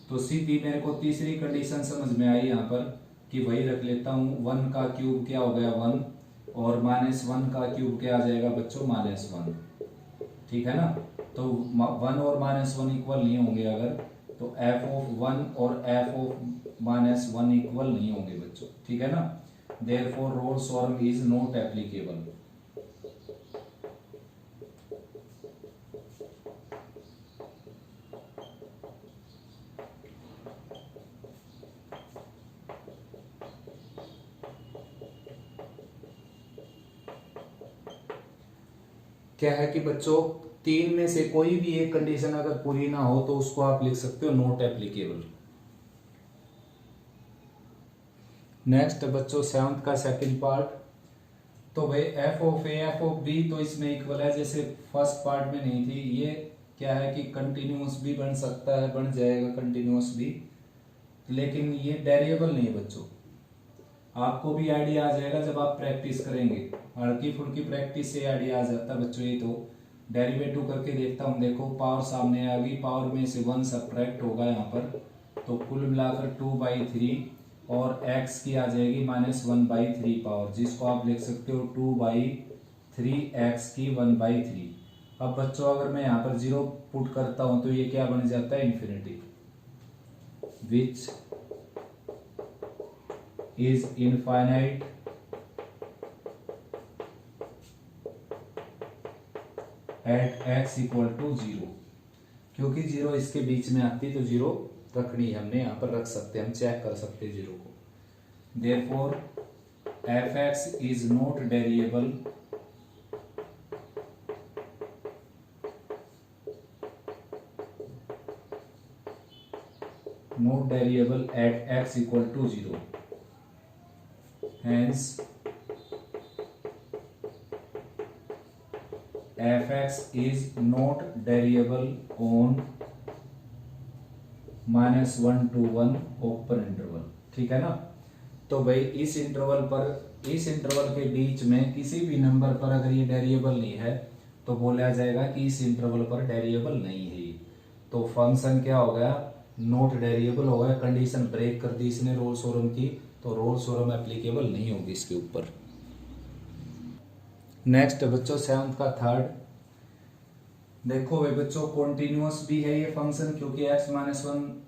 तो सीधी मेरे को तीसरी कंडीशन समझ में आई यहाँ पर कि वही रख लेता हूँ, 1 का क्यूब क्या हो गया 1, और -1 का क्यूब क्या आ जाएगा बच्चों -1। ठीक है ना। तो 1 और -1 इक्वल नहीं होंगे अगर, तो एफ ऑफ 1 और एफ ऑफ -1 इक्वल नहीं होंगे बच्चों। ठीक है ना। Therefore Rolle's theorem is not applicable. क्या है कि बच्चों तीन में से कोई भी एक कंडीशन अगर पूरी ना हो तो उसको आप लिख सकते हो नॉट एप्लीकेबल। नेक्स्ट बच्चों 7th का सेकंड पार्ट। तो भाई f of a f of b तो इसमें इक्वल है, जैसे फर्स्ट पार्ट में नहीं थी। ये क्या है कि कंटिन्यूअस भी बन सकता है, बन जाएगा कंटिन्यूअस भी, लेकिन ये वेरिएबल नहीं है बच्चों। आपको भी आइडिया आ जाएगा जब आप प्रैक्टिस करेंगे, हल्की फुल्की प्रैक्टिस से आइडिया आ जाता है बच्चों। ये तो डेरिवेटिव करके देखता हूँ, देखो पावर सामने आ गई, पावर में से 1 सब्ट्रैक्ट होगा यहाँ पर, तो कुल मिलाकर 2/3 और x की आ जाएगी -1/3 पावर, जिसको आप लिख सकते हो 2/3 x की 1/3। अब बच्चों अगर मैं यहाँ पर 0 पुट करता हूँ तो ये क्या बन जाता है, infinity, which is infinite at x equal to 0। क्योंकि 0 इसके बीच में आती तो 0 रखनी है हमने, यहाँ पर रख सकते हैं, हम चेक कर सकते हैं 0 को। therefore fx is not variable at x equal to 0। Hence fx is not variable on -1 to 1 open interval. ठीक है ना। तो भाई इस इंटरवल पर, इस इंटरवल के बीच में किसी भी नंबर पर अगर ये वेरिएबल नहीं है तो बोला जाएगा कि इस इंटरवल पर वेरिएबल नहीं है। तो फंक्शन क्या हो गया, नॉट वेरिएबल हो गया। कंडीशन ब्रेक कर दी इसने रोल्स थ्योरम की, तो रोल्स थ्योरम एप्लीकेबल नहीं होगी इसके ऊपर। नेक्स्ट बच्चों 7th का थर्ड। देखो भाई बच्चों कॉन्टिन्यूअस भी है ये फंक्शन, क्योंकि x-1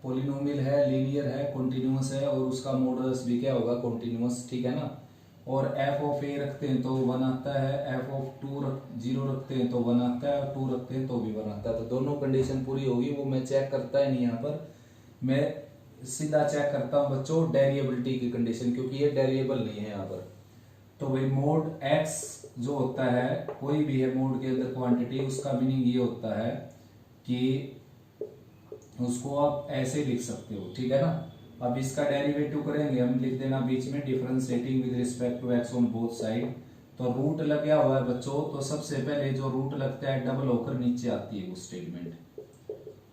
पॉलिनोमियल है, लीनियर है, कॉन्टिन्यूअस है, और उसका मॉडुलस भी क्या होगा, कॉन्टिन्यूअस। ठीक है ना। और f ऑफ a रखते हैं तो 1 आता है, f ऑफ 0 रखते हैं तो 1 आता है, और 2 रखते हैं तो भी 1 आता है। तो दोनों कंडीशन पूरी होगी, वो मैं चेक करता है नहीं यहाँ पर, मैं सीधा चेक करता हूं बच्चों डेरिएबिलिटी की कंडीशन, क्योंकि ये डेरिएबल नहीं है यहाँ पर। तो भाई मोड एक्स जो होता है, कोई भी है मोड के अंदर क्वांटिटी, उसका मीनिंग ये होता है कि उसको आप ऐसे लिख सकते हो, ठीक है ना। अब इसका डेरिवेटिव करेंगे हम, लिख देना बीच में differentiating with respect to x on both side. तो रूट लग गया हुआ है बच्चों, तो सबसे पहले जो रूट लगता है डबल होकर नीचे आती है वो स्टेटमेंट,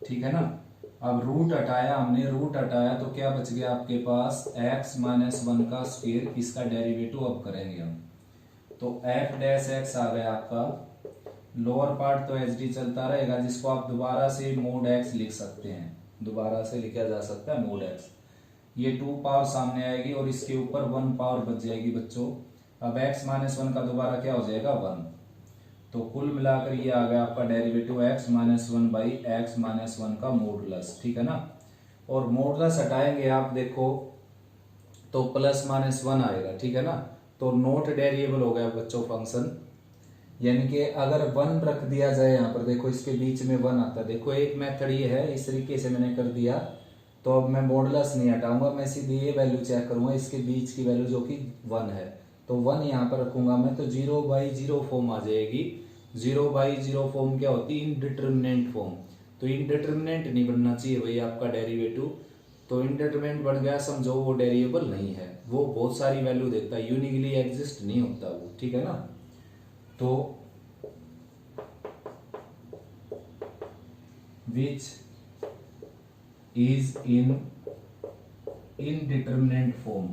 ठीक है ना। अब रूट हटाया हमने, रूट हटाया तो क्या बच गया आपके पास, x माइनस वन का स्क्वायर, इसका डेरिवेटिव अब करेंगे हम। तो एफ डैश एक्स आ गया आपका, लोअर पार्ट तो एच डी चलता रहेगा, जिसको आप दोबारा से मोड एक्स लिख सकते हैं, दोबारा से लिखा जा सकता है मोड एक्स। ये 2 पावर सामने आएगी और इसके ऊपर 1 पावर बच जाएगी बच्चों। अब x माइनस वन का दोबारा क्या हो जाएगा 1। तो कुल मिलाकर ये आ गया आपका derivative x minus one by x minus one का मॉडुलस, ठीक है ना। और मॉडुलस हटाएंगे आप देखो तो प्लस माइनस वन आएगा, ठीक है ना। तो नॉट डेरिएबल हो गया बच्चों फंक्शन, यानी कि अगर 1 रख दिया जाए यहाँ पर, देखो इसके बीच में 1 आता है, देखो एक मेथड ये है, इस तरीके से मैंने कर दिया। तो अब मैं मॉडुलस नहीं हटाऊंगा, मैं सीधे ये वैल्यू चेक करूंगा, इसके बीच की वैल्यू जो कि 1 है, तो 1 यहाँ पर रखूंगा मैं, तो 0/0 फॉर्म आ जाएगी। 0/0 फॉर्म क्या होती है, इनडिटरमिनेंट फॉर्म। तो इनडिटरमिनेंट नहीं बनना चाहिए भाई आपका डेरिवेटिव, तो इनडिटरमिनेंट बन गया, समझो वो डेरिएबल नहीं है, वो बहुत सारी वैल्यू देता है, यूनिकली एग्जिस्ट नहीं होता वो, ठीक है ना। तो which is in indeterminate form,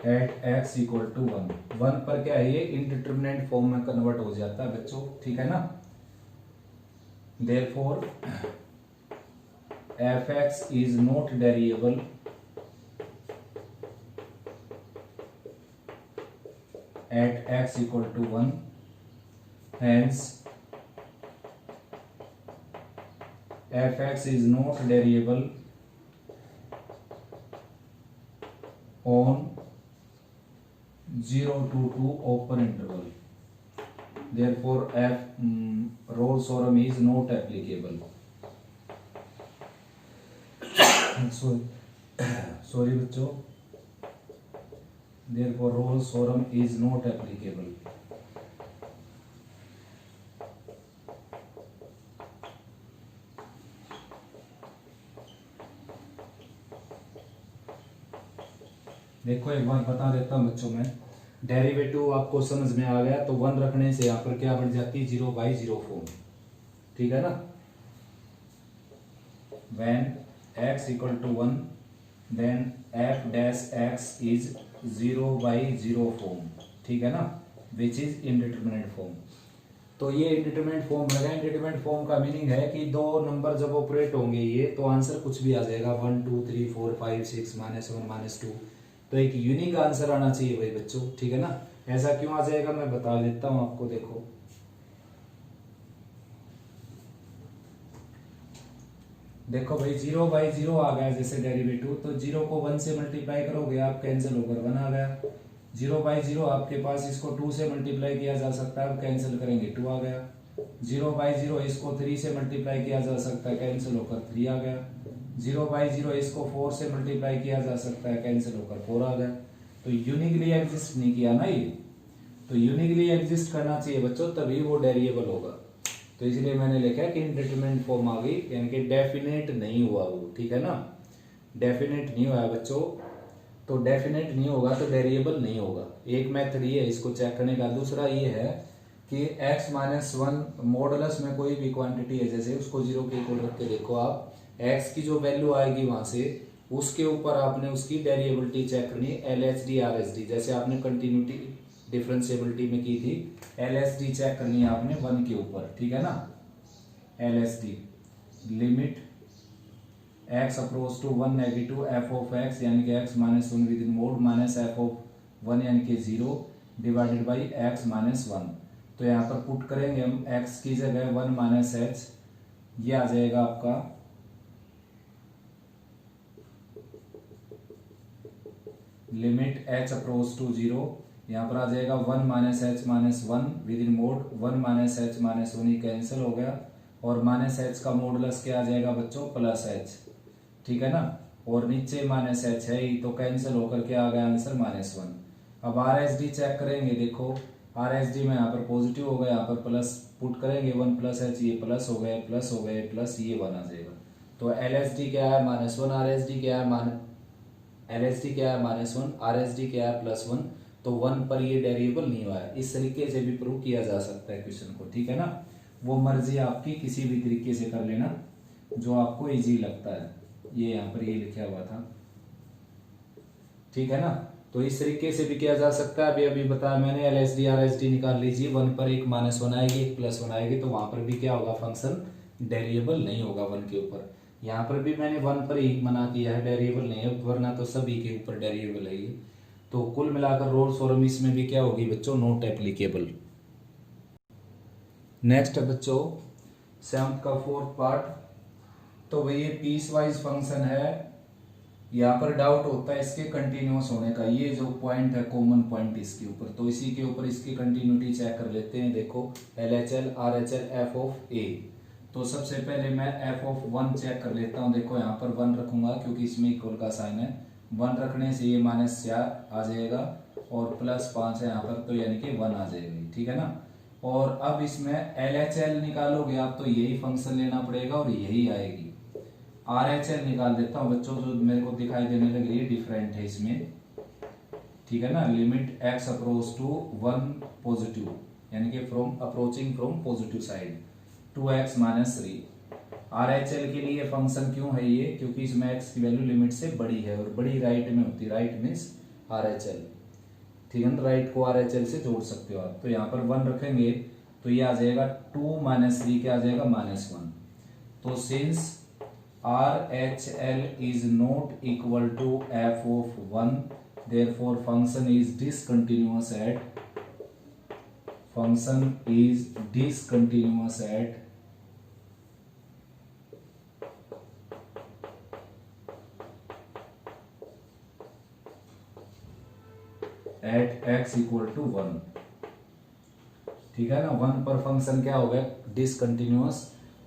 at x equal to 1 पर क्या है, ये इनडिटरमिनेट फॉर्म में कन्वर्ट हो जाता है बच्चों, ठीक है ना। therefore fx is not variable at x equal to 1, hence fx is not variable on 0 to 2 open interval, therefore Rolle's theorem is not applicable. sorry बच्चों, therefore Rolle's theorem is not applicable. देखो एक बार बता देता हूं बच्चों, मैं derivative आपको समझ में आ गया, तो 1 रखने से यहाँ पर क्या बन जाती है, 0/0 फॉर्म, ठीक है ना। when x equal to 1 then f dash x is 0/0 form, ठीक है ना, which is indeterminate form। तो ये इंडिटरमिनेट फॉर्म लगा। इंडिटरमिनेट फॉर्म का मीनिंग है कि दो नंबर जब ऑपरेट होंगे ये, तो आंसर कुछ भी आ जाएगा, 1 2 3 4 5 6 -1 -2, तो एक यूनिक आंसर आना चाहिए भाई बच्चों, ठीक है ना। ऐसा क्यों आ जाएगा मैं बता देता हूं आपको, देखो देखो भाई 0/0 आ गया जैसे डेरिवेटिव, तो 0 को 1 से मल्टीप्लाई करोगे आप, कैंसिल होकर 1 आ गया। 0/0 आपके पास, इसको 2 से मल्टीप्लाई किया जा सकता है, कैंसिल करेंगे 2 आ गया। 0/0 इसको 3 से मल्टीप्लाई किया जा सकता है, कैंसिल होकर 3 आ गया। 0/0 इसको 4 से मल्टीप्लाई किया जा सकता है, कैंसिल होकर 4 आ गया। तो यूनिकली एग्जिस्ट नहीं किया ना ये, तो यूनिकली एग्जिस्ट करना चाहिए बच्चों, तभी वो डेरिएबल होगा। तो इसलिए मैंने लिखा कि इनडिटरमिनेट फॉर्म आ गई, यानी कि डेफिनेट नहीं हुआ वो, ठीक है ना। डेफिनेट नहीं हुआ है बच्चों, तो डेफिनेट नहीं होगा तो वेरिएबल नहीं होगा। एक मेथड ये है इसको चेक करने का। दूसरा ये है कि x माइनस वन मॉडुलस में कोई भी क्वांटिटी है, जैसे उसको 0 के इक्वल रख के देखो आप, x की जो वैल्यू आएगी वहां से, उसके ऊपर आपने उसकी वेरिएबिलिटी चेक करनी है, LHD RHD, जैसे आपने कंटिन्यूटी डिफरेंशिएबिलिटी में की थी, LHD चेक करनी है आपने 1 के ऊपर, ठीक है ना। LHD limit x approach to 1 negative f of x यानी कि x minus one within mod minus f of 1 यानी कि 0 divided by x minus one. तो यहाँ पर पुट करेंगे हम x की जगह 1 माइनस h, ये आ जाएगा आपका लिमिट h अप्रोच टू 0, यहाँ पर आ जाएगा 1 minus H minus 1 with in mode 1 minus H minus 1 he cancel हो गया, और माइनस एच का मॉडुलस क्या आ जाएगा बच्चों, प्लस एच, ठीक है ना, और नीचे माइनस एच है ही, तो कैंसिल होकर के आ गया आंसर माइनस 1। अब आर एस डी चेक करेंगे, देखो आर एस डी में यहाँ पर पॉजिटिव हो गया, यहाँ पर प्लस पुट करेंगे 1 प्लस एच, ये प्लस हो गए प्लस हो गए प्लस, ये 1 आ जाएगा। तो एल एस डी क्या है माइनस 1, आर एस डी क्या है एल एस डी क्या है माइनस 1, आर एस डी क्या है प्लस 1, तो 1 पर ये डेरिएबल नहीं हुआ है। इस तरीके से भी प्रूव किया जा सकता है क्वेश्चन को, ठीक है ना, वो मर्जी आपकी, किसी भी तरीके से कर लेना जो आपको इजी लगता है। ये यहाँ पर ये लिखा हुआ था, ठीक है ना, तो इस तरीके से भी किया जा सकता है। अभी अभी बताया मैंने, L S D R S D निकाल लीजिए, 1 पर एक माइनस 1 आएगी, एक प्लस 1 आएगी, तो वहां पर भी क्या होगा, फंक्शन डेरिएबल नहीं होगा 1 के ऊपर। यहाँ पर भी मैंने 1 पर ही मना किया है, डेरिएबल नहीं है, वरना तो सभी के ऊपर डेरिएबल है ये। तो कुल मिलाकर रोल्स थ्योरम इसमें भी क्या होगी बच्चों, नॉट एप्लीकेबल। नेक्स्ट है बच्चों 7th का 4th पार्ट, तो ये पीस वाइज फंक्शन है। यहाँ पर डाउट होता है इसके कंटिन्यूअस होने का, ये जो पॉइंट है कॉमन पॉइंट इसके ऊपर, तो इसी के ऊपर इसकी कंटिन्यूटी चेक कर लेते हैं। देखो L H L R H L f of a, तो सबसे पहले मैं एफ ऑफ 1 चेक कर लेता हूँ। देखो यहाँ पर 1 रखूंगा क्योंकि इसमें इक्वल का साइन है, 1 रखने से ये माइनस 4 आ जाएगा और प्लस 5 है यहाँ पर, तो यानी कि 1 आ जाएगा, ठीक है ना। और अब इसमें एल एच एल निकालोगे आप तो यही फंक्शन लेना पड़ेगा और यही आएगी। आर एच एल निकाल देता हूँ बच्चों, जो मेरे को दिखाई देने लग रही है डिफरेंट है इसमें, ठीक है ना, limit x approach to 1 positive, यानी कि from approaching from positive side 2x minus 3। R H L के लिए फंक्शन क्यों है ये, क्योंकि इसमें एक्स की वैल्यू लिमिट से बड़ी है और बड़ी राइट में होती है, right means are H L, ठीक है ना, राइट को आर एच एल से जोड़ सकते हो आप। तो यहाँ पर 1 रखेंगे तो ये आ जाएगा 2 माइनस 3 क्या आ जाएगा माइनस 1। तो since R H L is not equal to F of 1, therefore function is discontinuous at x equal to 1, ठीक है ना। 1 पर फंक्शन क्या हो गया, discontinuous,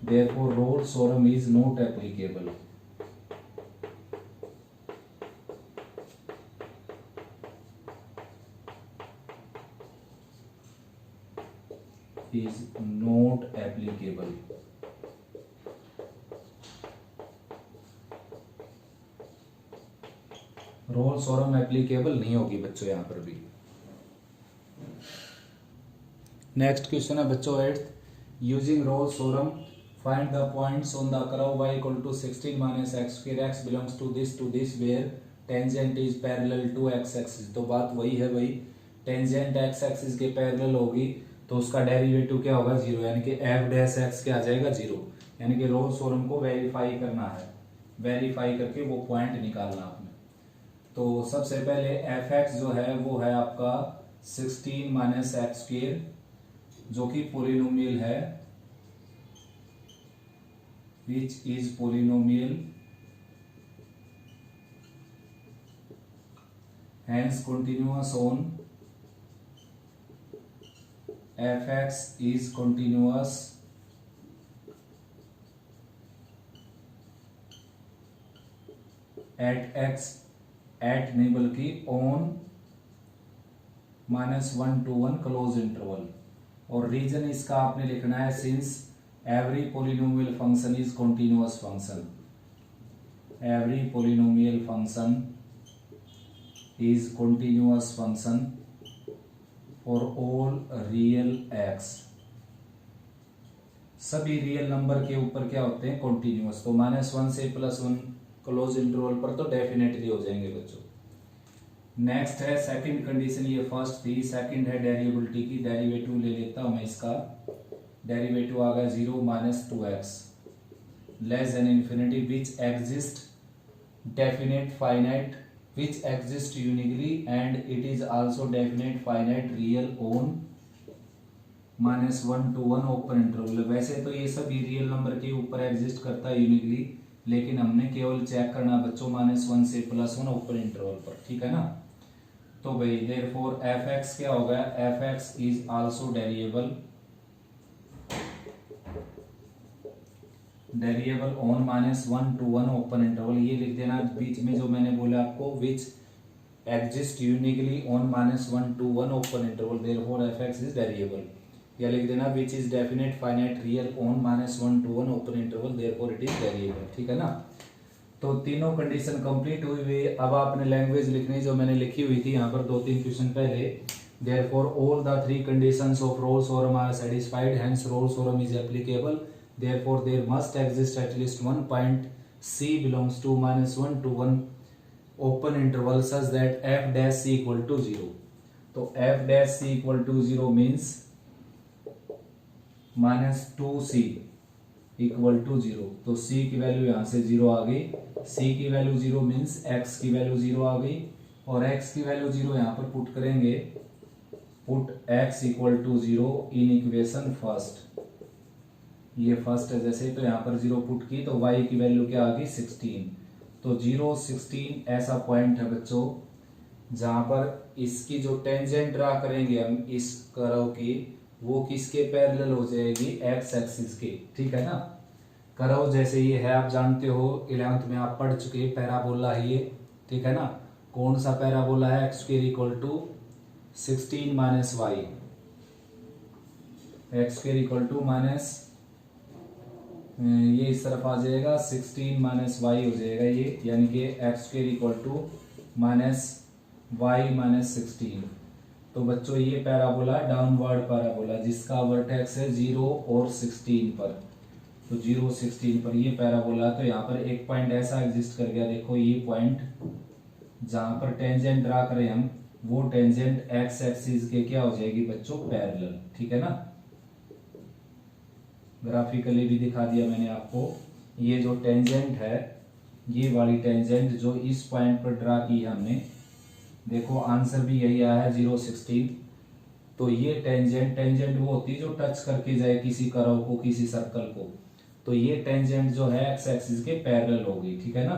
therefore Rolle's theorem is not applicable. is not applicable। Rolle's theorem applicable नहीं होगी बच्चों यहाँ पर भी। नेक्स्ट क्वेश्चन है बच्चों 8th, using Rolle's theorem find the points on the curve y equal to 16 minus x square x belongs to this where tangent is parallel to x axis. तो बात वही है भाई, टेंजेंट x एक्सिस के parallel होगी तो उसका derivative क्या होगा 0, यानी कि एफ डैश एक्स क्या आ जाएगा 0, यानी कि रोल्स थ्योरम को वेरीफाई करना है, वेरीफाई करके वो पॉइंट निकालना आपने। तो सबसे पहले एफ एक्स जो है वो है आपका 16 माइनस एक्स स्क्वायर, जो कि पॉलिनोमियल है, which is polynomial, hence continuous on fx is continuous at x, at नहीं बल्कि on -1 to 1 क्लोज इंटरवल। और रीजन इसका आपने लिखना है since every polynomial function is continuous function, every polynomial function is continuous function for all real x, सभी real number के ऊपर क्या होते हैं कॉन्टिन्यूअस। तो -1 से +1 क्लोज इंटरवल पर तो डेफिनेटली हो जाएंगे बच्चों। नेक्स्ट है सेकंड कंडीशन, ये फर्स्ट थी, सेकंड है डेरिवेबिलिटी की, डेरिवेटिव ले लेता हूं मैं इसका, डेरिवेटिव आ गया 0 minus 2x less than infinity which exist definite finite, which exist uniquely and it is also definite finite real on -1 to 1 open interval. वैसे तो ये सभी रियल नंबर के ऊपर एग्जिस्ट करता है यूनिकली, लेकिन हमने केवल चेक करना बच्चों -1 से +1 ओपन इंटरवल पर, ठीक है ना। तो भाई देयरफॉर एफ एक्स क्या होगा, f x is also derivable on -1 to 1 open interval. ये लिख देना बीच में जो मैंने बोला आपको, which exist uniquely on -1 to 1 open interval, therefore f x is derivable. या लिख देना which is definite finite real on -1 to 1 open interval, therefore it is derivable. ठीक है ना। तो तीनों कंडीशन कंप्लीट हुई हुई। अब आपने लैंग्वेज लिखनी जो मैंने लिखी हुई थी यहाँ पर 2-3 क्वेश्चन पहले, therefore all the 3 conditions of Rolle's theorem are satisfied, hence Rolle's theorem is applicable, therefore there must exist at least one point c belongs to -1 to 1 open interval such that f dash c equal to 0। तो f dash c equal to 0 means -2c equal to 0। तो c की value यहाँ से 0 आ गई, c की value 0 means x की value 0 आ गई, और x की वैल्यू 0 यहाँ पर पुट करेंगे, put x equal to 0 in equation first, ये फर्स्ट है जैसे, तो यहाँ पर 0 पुट की तो y की वैल्यू क्या आ गई 16। तो 0 16 ऐसा पॉइंट है बच्चों जहां पर इसकी जो टेंजेंट ड्रा करेंगे हम इस कर्व की, वो किसके पैरेलल हो जाएगी, एक्स एक्सिस के। ठीक है ना। कर्व जैसे ये है, आप जानते हो 11th में आप पढ़ चुके, पैराबोला है ये। ठीक है ना। कौन सा पैराबोला है, x square equal to 16 minus y, x square equal to minus, ये इस तरफ आ जाएगा 16 माइनस वाई हो जाएगा ये, यानी कि x square equal to minus y minus 16। तो बच्चों ये पैराबोला डाउनवर्ड पैराबोला जिसका वर्टेक्स है 0 और 16 पर, तो 0 16 पर ये पैराबोला। तो यहाँ पर एक पॉइंट ऐसा एग्जिस्ट कर गया, देखो ये पॉइंट जहां पर टेंजेंट ड्रा करें हम, वो टेंजेंट एक्स एक्सिस के क्या हो जाएगी बच्चों, पैरेलल। ठीक है ना। ग्राफिकली भी दिखा दिया मैंने आपको। ये जो टेंजेंट है, ये वाली टेंजेंट जो इस पॉइंट पर ड्रा की हमने, देखो आंसर भी यही आया है 0 16। तो ये टेंजेंट वो होती है जो टच करके जाए किसी कर्व को, किसी सर्कल को। तो ये टेंजेंट जो है एक्स एक्सिस के पैरेलल होगी। ठीक है ना।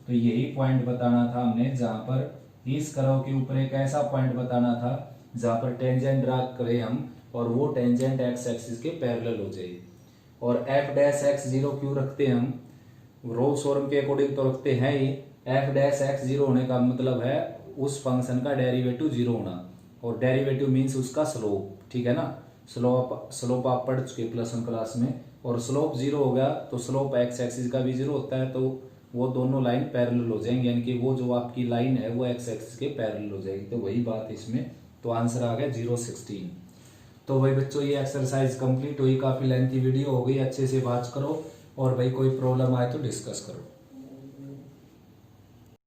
तो यही पॉइंट बताना था हमने, जहां पर इस कर्व के ऊपर एक ऐसा पॉइंट बताना था जहां पर टेंजेंट ड्रा करें हम और वो टेंजेंट एक्स एक्सिस के पैरेलल हो जाए। और एफ डैश एक्स 0 क्यों रखते हैं हम, रोल्स थ्योरम के अकॉर्डिंग तो रखते हैं ही। एफ डैश एक्स 0 होने का मतलब है उस फंक्शन का डेरिवेटिव 0 होना, और डेरिवेटिव मीन्स उसका स्लोप। ठीक है ना। स्लोप आप पढ़ चुके +1 क्लास में, और स्लोप 0 हो गया तो स्लोप एक्स एक्सिस का भी 0 होता है, तो वो दोनों लाइन पैरेलल हो जाएंगे, यानी कि वो जो आपकी लाइन है वो एक्स एक्सिस के पैरेलल हो जाएगी। तो वही बात इसमें, तो आंसर आ गया 0 16। तो भाई बच्चों ये एक्सरसाइज कंप्लीट हुई, काफी लेंथी वीडियो हो गई, अच्छे से वॉच करो, और भाई कोई प्रॉब्लम आए तो डिस्कस करो।